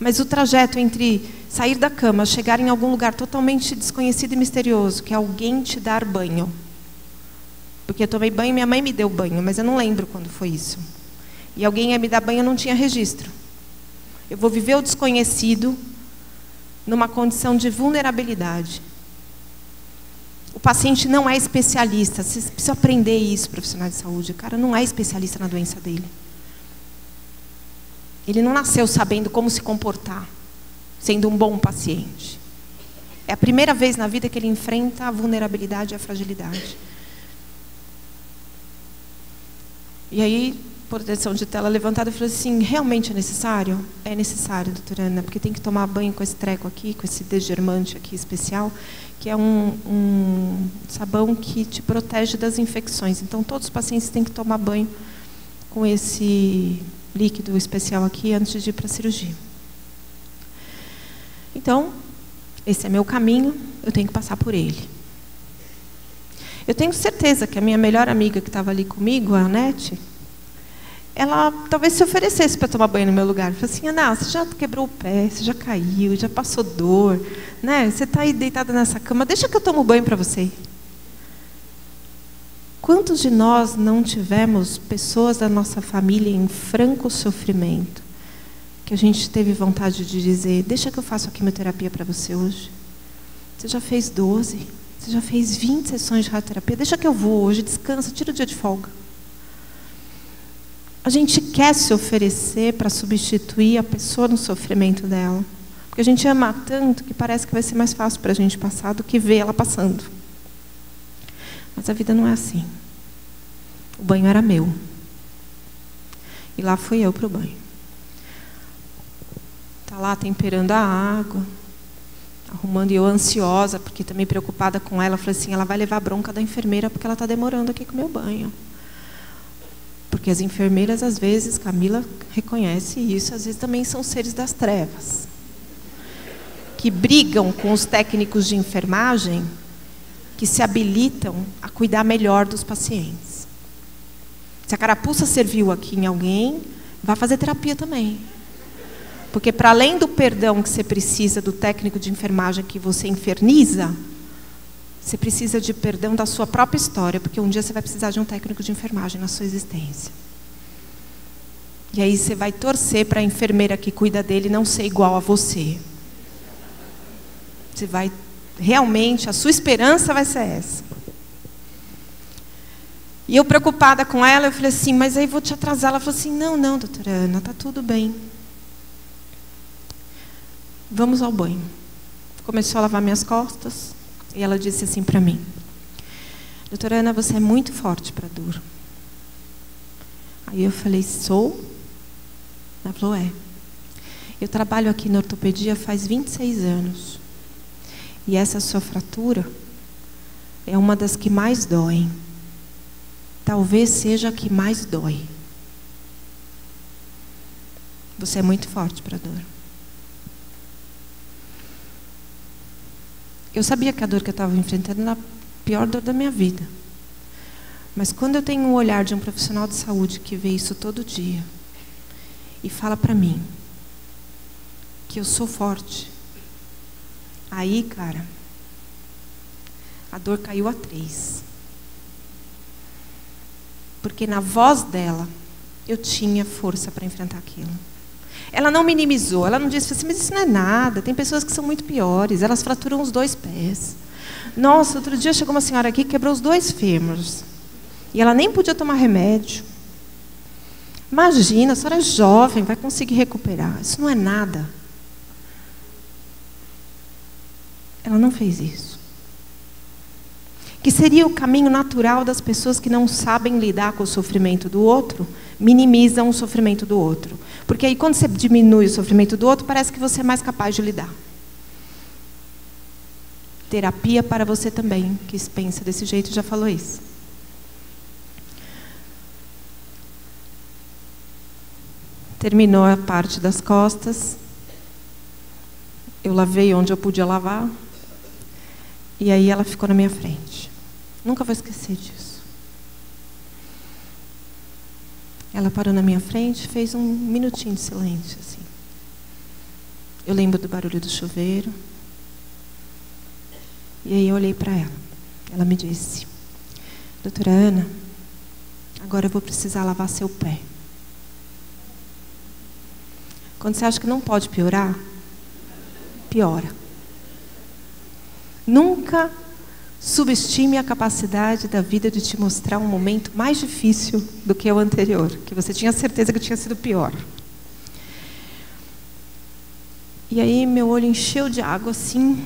Mas o trajeto entre sair da cama, chegar em algum lugar totalmente desconhecido e misterioso, que é alguém te dar banho. Porque eu tomei banho, minha mãe me deu banho, mas eu não lembro quando foi isso. E alguém ia me dar banho, eu não tinha registro. Eu vou viver o desconhecido numa condição de vulnerabilidade. O paciente não é especialista. Vocês precisam aprender isso, profissional de saúde. O cara não é especialista na doença dele. Ele não nasceu sabendo como se comportar, sendo um bom paciente. É a primeira vez na vida que ele enfrenta a vulnerabilidade e a fragilidade. E aí, proteção de tela levantada, eu falei assim, realmente é necessário? É necessário, doutora Ana, porque tem que tomar banho com esse treco aqui, com esse desgermante aqui especial, que é um sabão que te protege das infecções. Então, todos os pacientes têm que tomar banho com esse líquido especial aqui antes de ir para a cirurgia. Então, esse é meu caminho, eu tenho que passar por ele. Eu tenho certeza que a minha melhor amiga que estava ali comigo, a Anete, ela talvez se oferecesse para tomar banho no meu lugar. Falei assim, Ana, você já quebrou o pé, você já caiu, já passou dor, né? Você está aí deitada nessa cama, deixa que eu tomo banho para você. Quantos de nós não tivemos pessoas da nossa família em franco sofrimento, que a gente teve vontade de dizer, deixa que eu faço a quimioterapia para você hoje. Você já fez 12, você já fez 20 sessões de radioterapia, deixa que eu vou hoje, descansa, tira o dia de folga. A gente quer se oferecer para substituir a pessoa no sofrimento dela. Porque a gente ama tanto que parece que vai ser mais fácil para a gente passar do que ver ela passando. Mas a vida não é assim. O banho era meu. E lá fui eu para o banho. Está lá temperando a água, arrumando, e eu ansiosa, porque também preocupada com ela. Falei assim, ela vai levar bronca da enfermeira porque ela está demorando aqui com o meu banho. Porque as enfermeiras, às vezes, Camila reconhece isso, às vezes também são seres das trevas, que brigam com os técnicos de enfermagem, que se habilitam a cuidar melhor dos pacientes. Se a carapuça serviu aqui em alguém, vai fazer terapia também. Porque para além do perdão que você precisa do técnico de enfermagem que você inferniza, você precisa de perdão da sua própria história, porque um dia você vai precisar de um técnico de enfermagem na sua existência. E aí você vai torcer para a enfermeira que cuida dele não ser igual a você. Você vai, realmente, a sua esperança vai ser essa. E eu preocupada com ela, eu falei assim, mas aí vou te atrasar. Ela falou assim, não, doutora Ana, está tudo bem. Vamos ao banho. Começou a lavar minhas costas. E ela disse assim para mim, doutora Ana, você é muito forte para dor. Aí eu falei, sou? Ela falou, é. Eu trabalho aqui na ortopedia faz 26 anos. E essa sua fratura é uma das que mais doem. Talvez seja a que mais dói. Você é muito forte para dor. Eu sabia que a dor que eu estava enfrentando era a pior dor da minha vida. Mas quando eu tenho o olhar de um profissional de saúde que vê isso todo dia e fala para mim que eu sou forte, aí, cara, a dor caiu a 3. Porque na voz dela eu tinha força para enfrentar aquilo. Ela não minimizou, ela não disse assim, mas isso não é nada, tem pessoas que são muito piores, elas fraturam os 2 pés. Nossa, outro dia chegou uma senhora aqui que quebrou os 2 fêmures. E ela nem podia tomar remédio. Imagina, a senhora é jovem, vai conseguir recuperar. Isso não é nada. Ela não fez isso. Que seria o caminho natural das pessoas que não sabem lidar com o sofrimento do outro, minimizam o sofrimento do outro. Porque aí quando você diminui o sofrimento do outro, parece que você é mais capaz de lidar. Terapia para você também, que pensa desse jeito, já falou isso. Terminou a parte das costas. Eu lavei onde eu podia lavar. E aí ela ficou na minha frente. Nunca vou esquecer disso. Ela parou na minha frente, fez um minutinho de silêncio, assim. Eu lembro do barulho do chuveiro. E aí eu olhei para ela. Ela me disse, doutora Ana, agora eu vou precisar lavar seu pé. Quando você acha que não pode piorar, piora. Nunca subestime a capacidade da vida de te mostrar um momento mais difícil do que o anterior, que você tinha certeza que tinha sido pior. E aí meu olho encheu de água assim.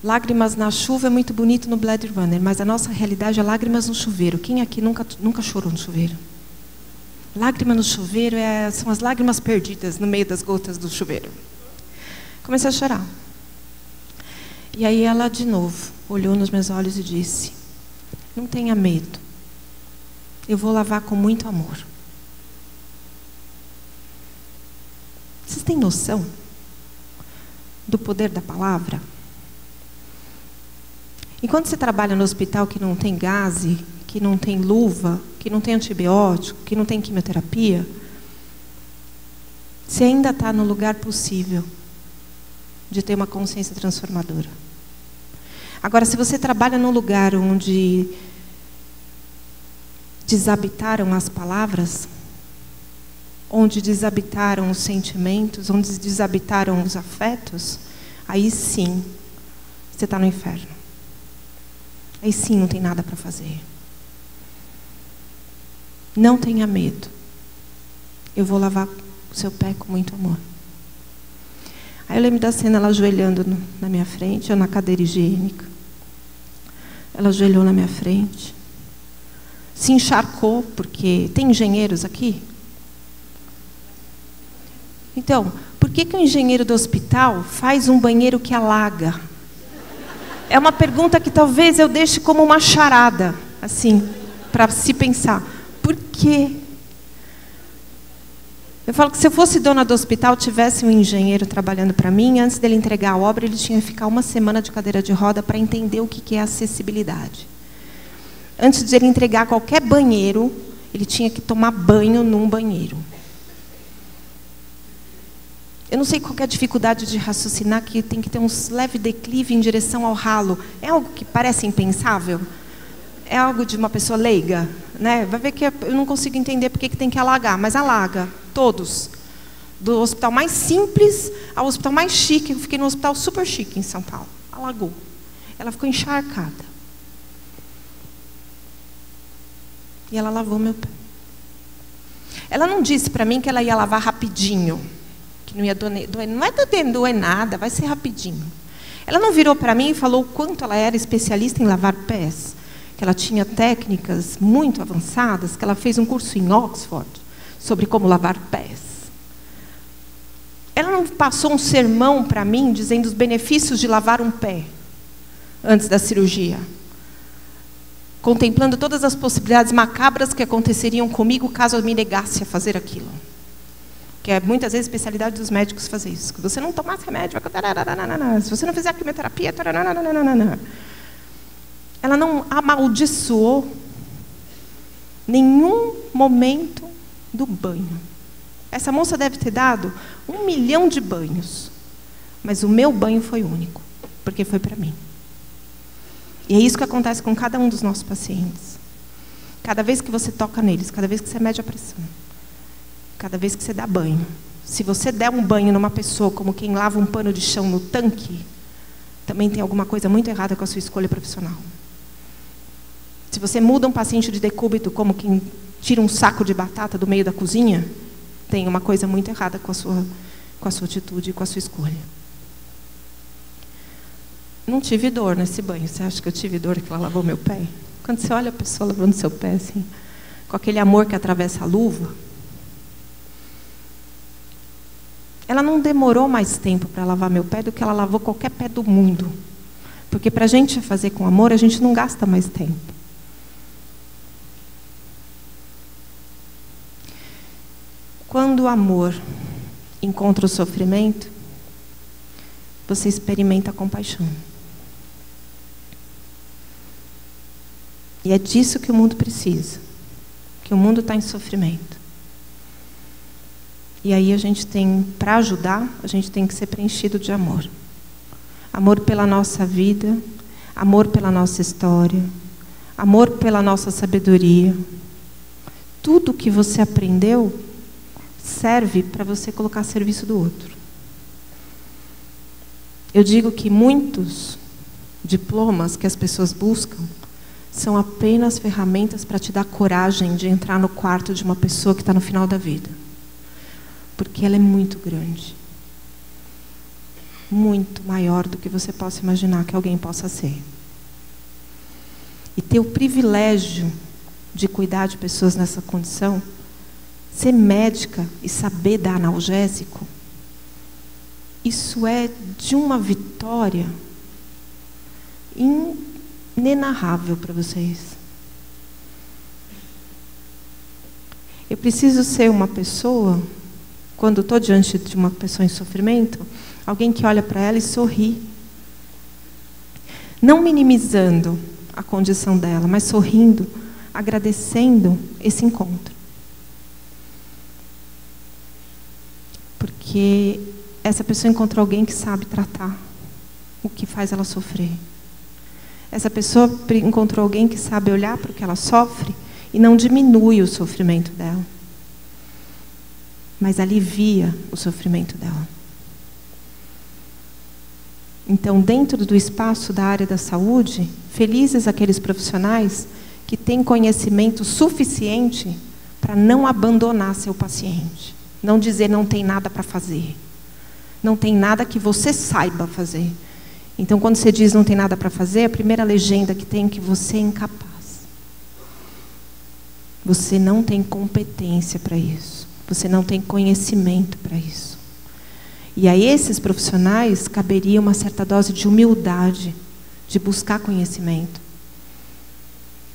Lágrimas na chuva é muito bonito no Blade Runner, mas a nossa realidade é lágrimas no chuveiro. Quem aqui nunca chorou no chuveiro? Lágrima no chuveiro são as lágrimas perdidas no meio das gotas do chuveiro. Comecei a chorar. E aí ela, de novo, olhou nos meus olhos e disse, não tenha medo. Eu vou lavar com muito amor. Vocês têm noção do poder da palavra? Enquanto você trabalha no hospital que não tem gaze, que não tem luva, que não tem antibiótico, que não tem quimioterapia, você ainda está no lugar possível de ter uma consciência transformadora. Agora, se você trabalha num lugar onde desabitaram as palavras, onde desabitaram os sentimentos, onde desabitaram os afetos, aí sim, você está no inferno. Aí sim, não tem nada para fazer. Não tenha medo. Eu vou lavar o seu pé com muito amor. Aí eu lembro da cena, ela ajoelhando na minha frente, eu na cadeira higiênica. Ela ajoelhou na minha frente. Se encharcou, porque tem engenheiros aqui? Então, por que o engenheiro do hospital faz um banheiro que alaga? É uma pergunta que talvez eu deixe como uma charada, assim, para se pensar. Por quê? Eu falo que se eu fosse dona do hospital, tivesse um engenheiro trabalhando para mim, antes dele entregar a obra, ele tinha que ficar uma semana de cadeira de roda para entender o que é acessibilidade. Antes de ele entregar qualquer banheiro, ele tinha que tomar banho num banheiro. Eu não sei qual é a dificuldade de raciocinar que tem que ter um leve declive em direção ao ralo. É algo que parece impensável? É algo de uma pessoa leiga, né? Vai ver que eu não consigo entender por que tem que alagar, mas alaga, todos. Do hospital mais simples ao hospital mais chique. Eu fiquei no hospital super chique em São Paulo. Alagou. Ela ficou encharcada. E ela lavou meu pé. Ela não disse para mim que ela ia lavar rapidinho. Que não ia doer, não é doer nada, vai ser rapidinho. Ela não virou para mim e falou o quanto ela era especialista em lavar pés. Que ela tinha técnicas muito avançadas, que ela fez um curso em Oxford sobre como lavar pés. Ela não passou um sermão para mim dizendo os benefícios de lavar um pé antes da cirurgia, contemplando todas as possibilidades macabras que aconteceriam comigo caso eu me negasse a fazer aquilo. Que é muitas vezes a especialidade dos médicos fazer isso. Se você não tomasse remédio, se você não fizer a quimioterapia, ela não amaldiçoou nenhum momento do banho. Essa moça deve ter dado 1 milhão de banhos, mas o meu banho foi único, porque foi para mim. E é isso que acontece com cada um dos nossos pacientes. Cada vez que você toca neles, cada vez que você mede a pressão, cada vez que você dá banho. Se você der um banho numa pessoa como quem lava um pano de chão no tanque, também tem alguma coisa muito errada com a sua escolha profissional. Se você muda um paciente de decúbito como quem tira um saco de batata do meio da cozinha, tem uma coisa muito errada com a sua atitude e com a sua escolha. Não tive dor nesse banho. Você acha que eu tive dor que ela lavou meu pé? Quando você olha a pessoa lavando seu pé, assim, com aquele amor que atravessa a luva, ela não demorou mais tempo para lavar meu pé do que ela lavou qualquer pé do mundo. Porque para a gente fazer com amor, a gente não gasta mais tempo. Quando o amor encontra o sofrimento, você experimenta a compaixão. E é disso que o mundo precisa. Que o mundo está em sofrimento. E aí a gente tem, para ajudar, a gente tem que ser preenchido de amor. Amor pela nossa vida, amor pela nossa história, amor pela nossa sabedoria. Tudo que você aprendeu serve para você colocar a serviço do outro. Eu digo que muitos diplomas que as pessoas buscam são apenas ferramentas para te dar coragem de entrar no quarto de uma pessoa que está no final da vida. Porque ela é muito grande. Muito maior do que você possa imaginar que alguém possa ser. E ter o privilégio de cuidar de pessoas nessa condição, ser médica e saber dar analgésico, isso é de uma vitória inenarrável para vocês. Eu preciso ser uma pessoa, quando estou diante de uma pessoa em sofrimento, alguém que olha para ela e sorri. Não minimizando a condição dela, mas sorrindo, agradecendo esse encontro. Porque essa pessoa encontrou alguém que sabe tratar o que faz ela sofrer. Essa pessoa encontrou alguém que sabe olhar para o que ela sofre e não diminui o sofrimento dela, mas alivia o sofrimento dela. Então, dentro do espaço da área da saúde, felizes aqueles profissionais que têm conhecimento suficiente para não abandonar seu paciente. Não dizer não tem nada para fazer. Não tem nada que você saiba fazer. Então, quando você diz não tem nada para fazer, a primeira legenda que tem é que você é incapaz. Você não tem competência para isso. Você não tem conhecimento para isso. E a esses profissionais caberia uma certa dose de humildade, de buscar conhecimento.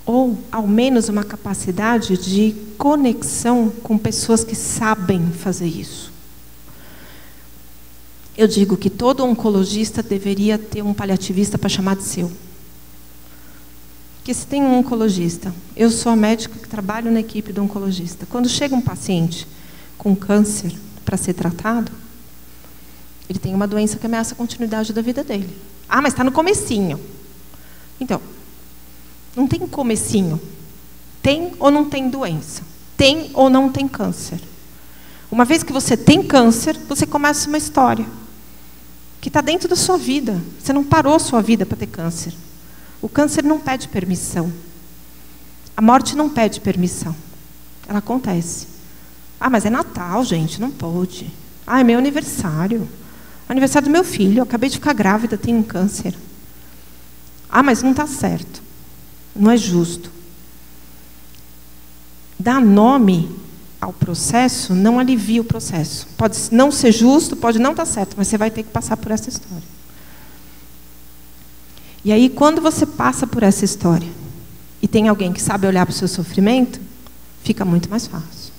Ou, ao menos, uma capacidade de conexão com pessoas que sabem fazer isso. Eu digo que todo oncologista deveria ter um paliativista para chamar de seu. Porque se tem um oncologista, eu sou a médica que trabalho na equipe do oncologista. Quando chega um paciente com câncer para ser tratado, ele tem uma doença que ameaça a continuidade da vida dele. Ah, mas está no comecinho. Então, não tem comecinho. Tem ou não tem doença. Tem ou não tem câncer. Uma vez que você tem câncer, você começa uma história que está dentro da sua vida. Você não parou sua vida para ter câncer. O câncer não pede permissão. A morte não pede permissão. Ela acontece. Ah, mas é Natal, gente, não pode. Ah, é meu aniversário. Aniversário do meu filho, eu acabei de ficar grávida, tenho um câncer. Ah, mas não está certo. Não é justo. Dar nome ao processo não alivia o processo. Pode não ser justo, pode não estar certo, mas você vai ter que passar por essa história. E aí, quando você passa por essa história e tem alguém que sabe olhar para o seu sofrimento, fica muito mais fácil.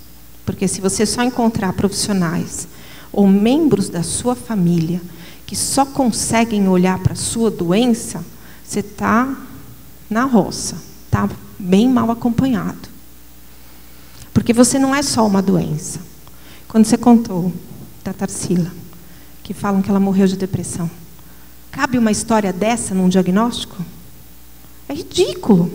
Porque se você só encontrar profissionais ou membros da sua família que só conseguem olhar para a sua doença, você está na roça, está bem mal acompanhado. Porque você não é só uma doença. Quando você contou da Tarsila, que falam que ela morreu de depressão, cabe uma história dessa num diagnóstico? É ridículo.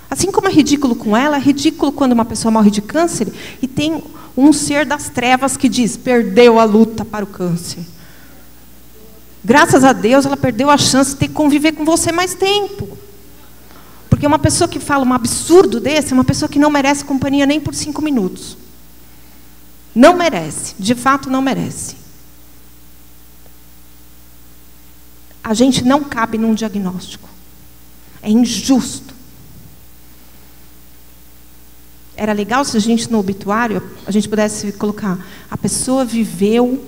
Assim como é ridículo com ela, é ridículo quando uma pessoa morre de câncer e tem um ser das trevas que diz, perdeu a luta para o câncer. Graças a Deus, ela perdeu a chance de ter que conviver com você mais tempo. Porque uma pessoa que fala um absurdo desse é uma pessoa que não merece companhia nem por 5 minutos. Não merece, de fato não merece. A gente não cabe num diagnóstico. É injusto. Era legal se a gente no obituário, a gente pudesse colocar, a pessoa viveu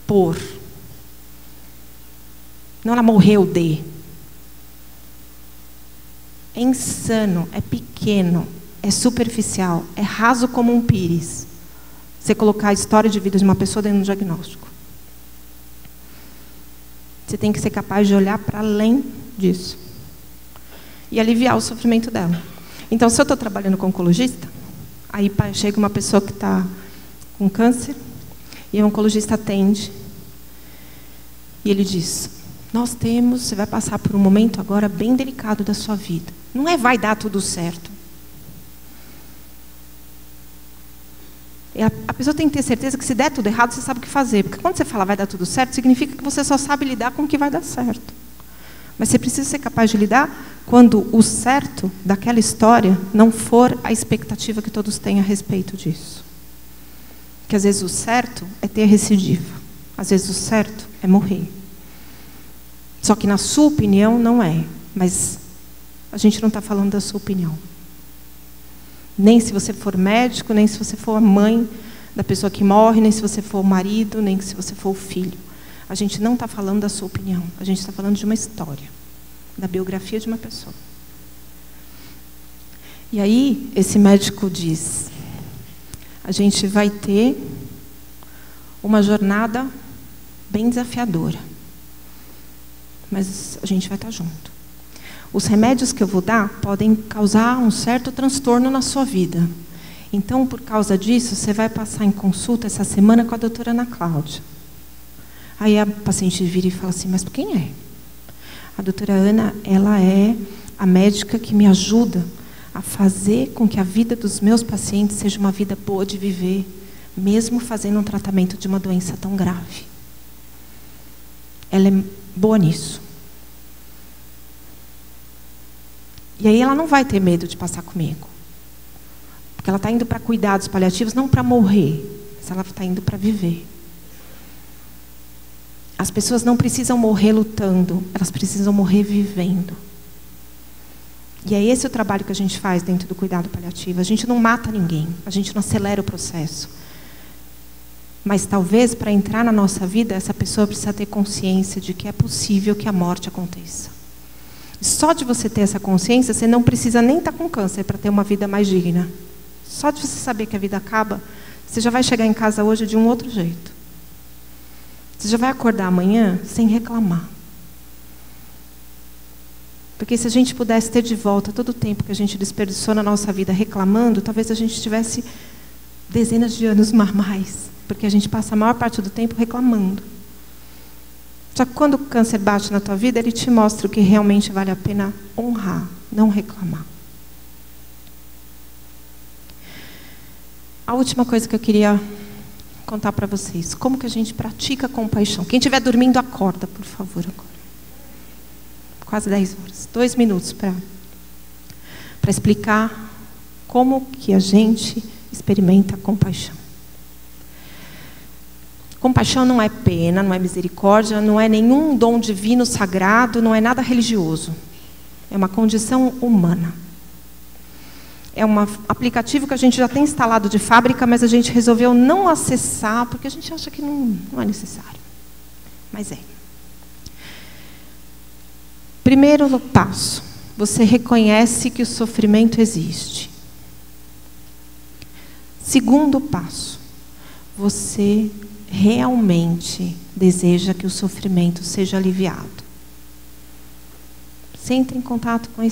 por. Não, ela morreu de. É insano, é pequeno, é superficial, é raso como um pires. Você colocar a história de vida de uma pessoa dentro do diagnóstico. Você tem que ser capaz de olhar para além disso. E aliviar o sofrimento dela. Então, se eu estou trabalhando com oncologista, aí chega uma pessoa que está com câncer, e o oncologista atende, e ele diz, você vai passar por um momento agora bem delicado da sua vida. Não é vai dar tudo certo. E a pessoa tem que ter certeza que se der tudo errado, você sabe o que fazer. Porque quando você fala vai dar tudo certo, significa que você só sabe lidar com o que vai dar certo. Mas você precisa ser capaz de lidar quando o certo daquela história não for a expectativa que todos têm a respeito disso. Que às vezes o certo é ter recidiva. Às vezes o certo é morrer. Só que na sua opinião não é. Mas a gente não está falando da sua opinião. Nem se você for médico, nem se você for a mãe da pessoa que morre, nem se você for o marido, nem se você for o filho. A gente não está falando da sua opinião. A gente está falando de uma história. Da biografia de uma pessoa. E aí, esse médico diz, a gente vai ter uma jornada bem desafiadora. Mas a gente vai estar junto. Os remédios que eu vou dar podem causar um certo transtorno na sua vida. Então, por causa disso, você vai passar em consulta essa semana com a doutora Ana Cláudia. Aí a paciente vira e fala assim, mas quem é? A doutora Ana, ela é a médica que me ajuda a fazer com que a vida dos meus pacientes seja uma vida boa de viver, mesmo fazendo um tratamento de uma doença tão grave. Ela é boa nisso. E aí ela não vai ter medo de passar comigo. Porque ela está indo para cuidados paliativos, não para morrer, mas ela está indo para viver. As pessoas não precisam morrer lutando, elas precisam morrer vivendo. E é esse o trabalho que a gente faz dentro do cuidado paliativo. A gente não mata ninguém, a gente não acelera o processo. Mas talvez para entrar na nossa vida, essa pessoa precisa ter consciência de que é possível que a morte aconteça. Só de você ter essa consciência, você não precisa nem estar com câncer para ter uma vida mais digna. Só de você saber que a vida acaba, você já vai chegar em casa hoje de um outro jeito. Você já vai acordar amanhã sem reclamar. Porque se a gente pudesse ter de volta todo o tempo que a gente desperdiçou na nossa vida reclamando, talvez a gente tivesse dezenas de anos mais. Porque a gente passa a maior parte do tempo reclamando. Só que quando o câncer bate na tua vida, ele te mostra o que realmente vale a pena honrar, não reclamar. A última coisa que eu queria contar para vocês. Como que a gente pratica compaixão? Quem estiver dormindo, acorda, por favor, agora. Quase 10 horas. 2 minutos para explicar como que a gente experimenta a compaixão. Compaixão não é pena, não é misericórdia, não é nenhum dom divino sagrado, não é nada religioso. É uma condição humana. É um aplicativo que a gente já tem instalado de fábrica, mas a gente resolveu não acessar, porque a gente acha que não é necessário. Mas é. Primeiro passo, você reconhece que o sofrimento existe. Segundo passo, você realmente deseja que o sofrimento seja aliviado. Você entra em contato com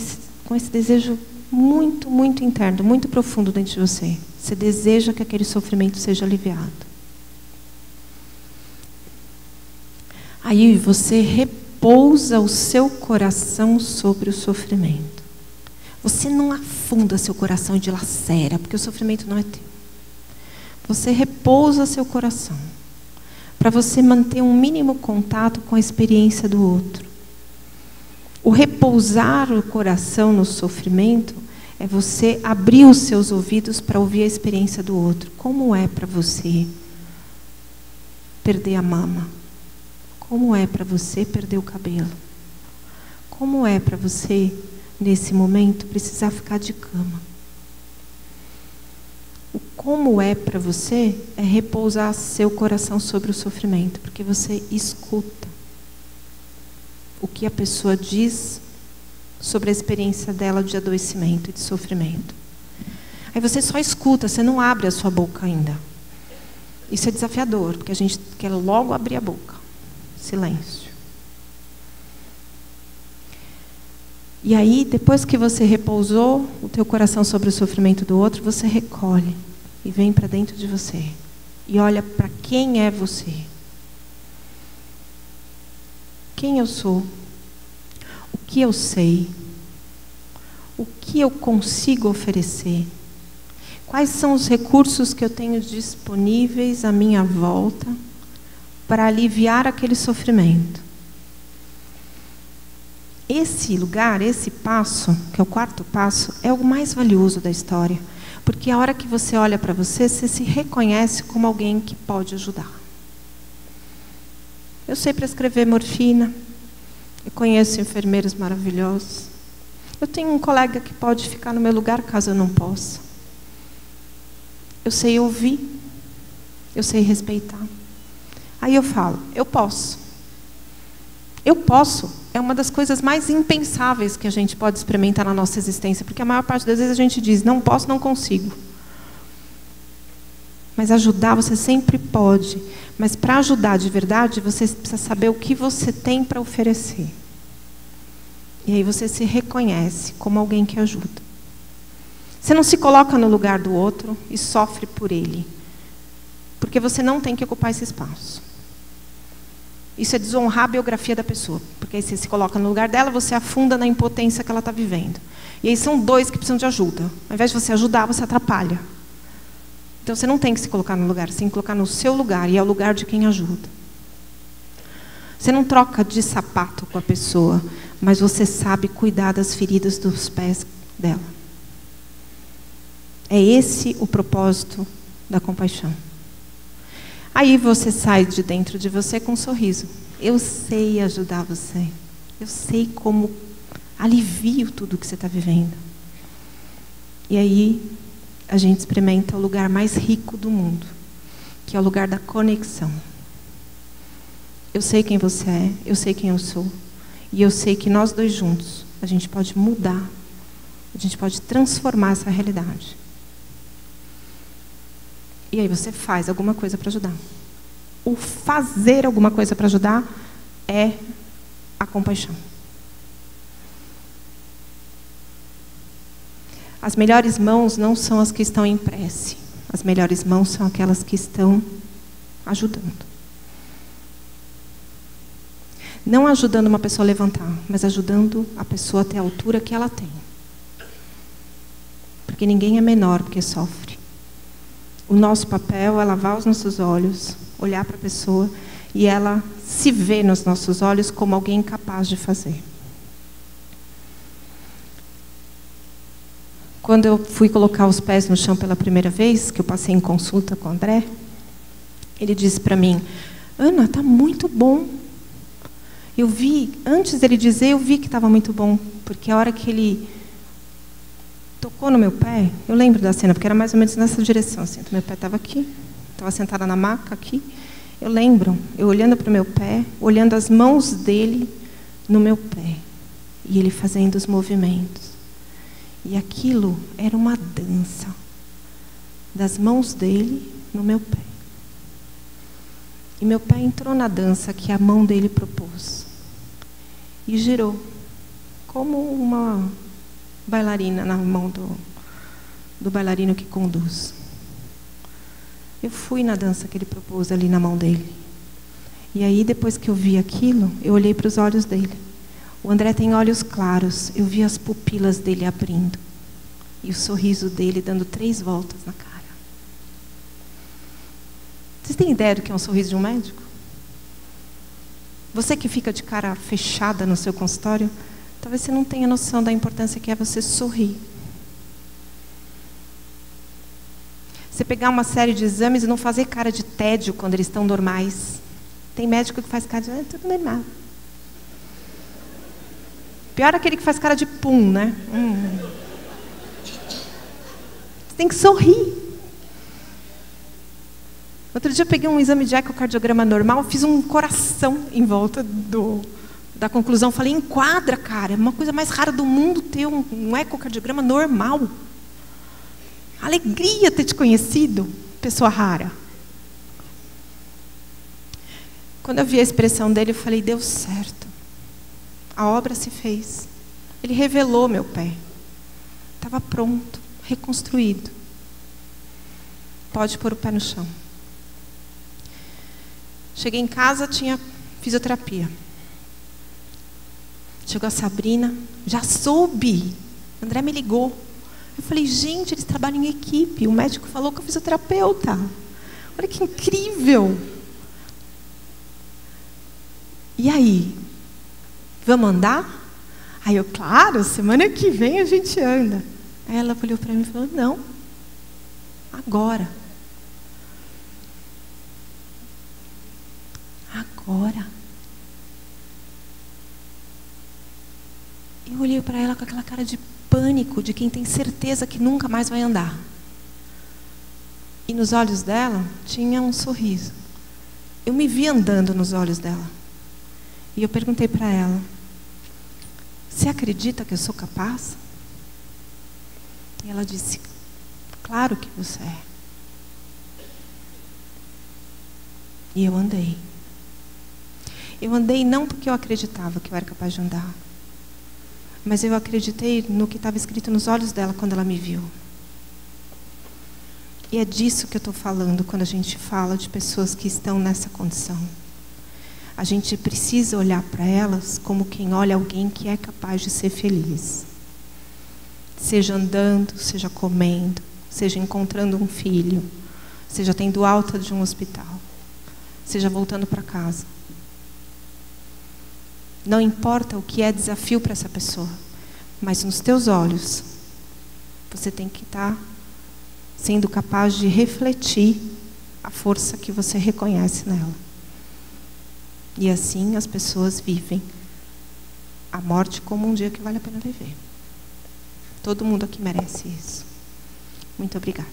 esse desejo muito, muito interno, muito profundo dentro de você. Você deseja que aquele sofrimento seja aliviado. Aí você repousa o seu coração sobre o sofrimento. Você não afunda seu coração e dilacera, porque o sofrimento não é teu. Você repousa seu coração para você manter um mínimo contato com a experiência do outro. O repousar o coração no sofrimento é você abrir os seus ouvidos para ouvir a experiência do outro. Como é para você perder a mama? Como é para você perder o cabelo? Como é para você, nesse momento, precisar ficar de cama? O como é para você é repousar seu coração sobre o sofrimento, porque você escuta o que a pessoa diz sobre a experiência dela de adoecimento e de sofrimento. Aí você só escuta, você não abre a sua boca ainda. Isso é desafiador, porque a gente quer logo abrir a boca. Silêncio. E aí, depois que você repousou o teu coração sobre o sofrimento do outro, você recolhe e vem para dentro de você. E olha para quem é você. Quem eu sou? O que eu sei? O que eu consigo oferecer? Quais são os recursos que eu tenho disponíveis à minha volta para aliviar aquele sofrimento? Esse lugar, esse passo, que é o 4º passo, é o mais valioso da história. Porque a hora que você olha para você, você se reconhece como alguém que pode ajudar. Eu sei prescrever morfina. Eu conheço enfermeiros maravilhosos. Eu tenho um colega que pode ficar no meu lugar caso eu não possa. Eu sei ouvir. Eu sei respeitar. Aí eu falo, eu posso. Eu posso é uma das coisas mais impensáveis que a gente pode experimentar na nossa existência, porque a maior parte das vezes a gente diz, não posso, não consigo. Mas ajudar você sempre pode. Mas para ajudar de verdade, você precisa saber o que você tem para oferecer. E aí você se reconhece como alguém que ajuda. Você não se coloca no lugar do outro e sofre por ele. Porque você não tem que ocupar esse espaço. Isso é desonrar a biografia da pessoa. Porque aí você se coloca no lugar dela, você afunda na impotência que ela está vivendo. E aí são dois que precisam de ajuda. Ao invés de você ajudar, você atrapalha. Então você não tem que se colocar no lugar, você tem que colocar no seu lugar, e é o lugar de quem ajuda. Você não troca de sapato com a pessoa, mas você sabe cuidar das feridas dos pés dela. É esse o propósito da compaixão. Aí você sai de dentro de você com um sorriso. Eu sei ajudar você. Eu sei como alivio tudo que você está vivendo. E aí a gente experimenta o lugar mais rico do mundo, que é o lugar da conexão. Eu sei quem você é, eu sei quem eu sou, e eu sei que nós dois juntos, a gente pode mudar, a gente pode transformar essa realidade. E aí você faz alguma coisa para ajudar. O fazer alguma coisa para ajudar é a compaixão. As melhores mãos não são as que estão em prece. As melhores mãos são aquelas que estão ajudando. Não ajudando uma pessoa a levantar, mas ajudando a pessoa a ter a altura que ela tem. Porque ninguém é menor porque sofre. O nosso papel é lavar os nossos olhos, olhar para a pessoa e ela se vê nos nossos olhos como alguém capaz de fazer. Quando eu fui colocar os pés no chão pela primeira vez, que eu passei em consulta com o André, ele disse para mim, Ana, está muito bom. Eu vi, antes dele dizer, eu vi que estava muito bom, porque a hora que ele tocou no meu pé, eu lembro da cena, porque era mais ou menos nessa direção, assim, meu pé estava aqui, estava sentada na maca aqui, eu lembro, eu olhando para o meu pé, olhando as mãos dele no meu pé, e ele fazendo os movimentos. E aquilo era uma dança das mãos dele no meu pé. E meu pé entrou na dança que a mão dele propôs. E girou, como uma bailarina na mão do bailarino que conduz. Eu fui na dança que ele propôs ali na mão dele. E aí, depois que eu vi aquilo, eu olhei para os olhos dele. O André tem olhos claros, eu vi as pupilas dele abrindo. E o sorriso dele dando 3 voltas na cara. Vocês têm ideia do que é um sorriso de um médico? Você que fica de cara fechada no seu consultório, talvez você não tenha noção da importância que é você sorrir. Você pegar uma série de exames e não fazer cara de tédio quando eles estão normais. Tem médico que faz cara de, tudo normal. Pior é aquele que faz cara de pum, né? Você tem que sorrir. Outro dia eu peguei um exame de ecocardiograma normal, fiz um coração em volta da conclusão. Falei, enquadra, cara, é uma coisa mais rara do mundo ter um ecocardiograma normal. Alegria ter te conhecido, pessoa rara. Quando eu vi a expressão dele, eu falei, deu certo. A obra se fez. Ele revelou meu pé. Estava pronto, reconstruído. Pode pôr o pé no chão. Cheguei em casa, tinha fisioterapia. Chegou a Sabrina, já soube. André me ligou. Eu falei, gente, eles trabalham em equipe. O médico falou com a fisioterapeuta. Olha que incrível. E aí? Vamos andar? Aí eu, claro, semana que vem a gente anda. Aí ela olhou para mim e falou, não, agora. Agora. Eu olhei para ela com aquela cara de pânico, de quem tem certeza que nunca mais vai andar. E nos olhos dela tinha um sorriso. Eu me vi andando nos olhos dela. E eu perguntei para ela, você acredita que eu sou capaz? E ela disse, claro que você é. E eu andei. Eu andei não porque eu acreditava que eu era capaz de andar, Mas eu acreditei no que estava escrito nos olhos dela quando ela me viu. E é disso que eu estou falando quando a gente fala de pessoas que estão nessa condição. A gente precisa olhar para elas como quem olha alguém que é capaz de ser feliz. Seja andando, seja comendo, seja encontrando um filho, seja tendo alta de um hospital, seja voltando para casa. Não importa o que é desafio para essa pessoa, mas nos teus olhos, você tem que estar sendo capaz de refletir a força que você reconhece nela. E assim as pessoas vivem a morte como um dia que vale a pena viver. Todo mundo aqui merece isso. Muito obrigada.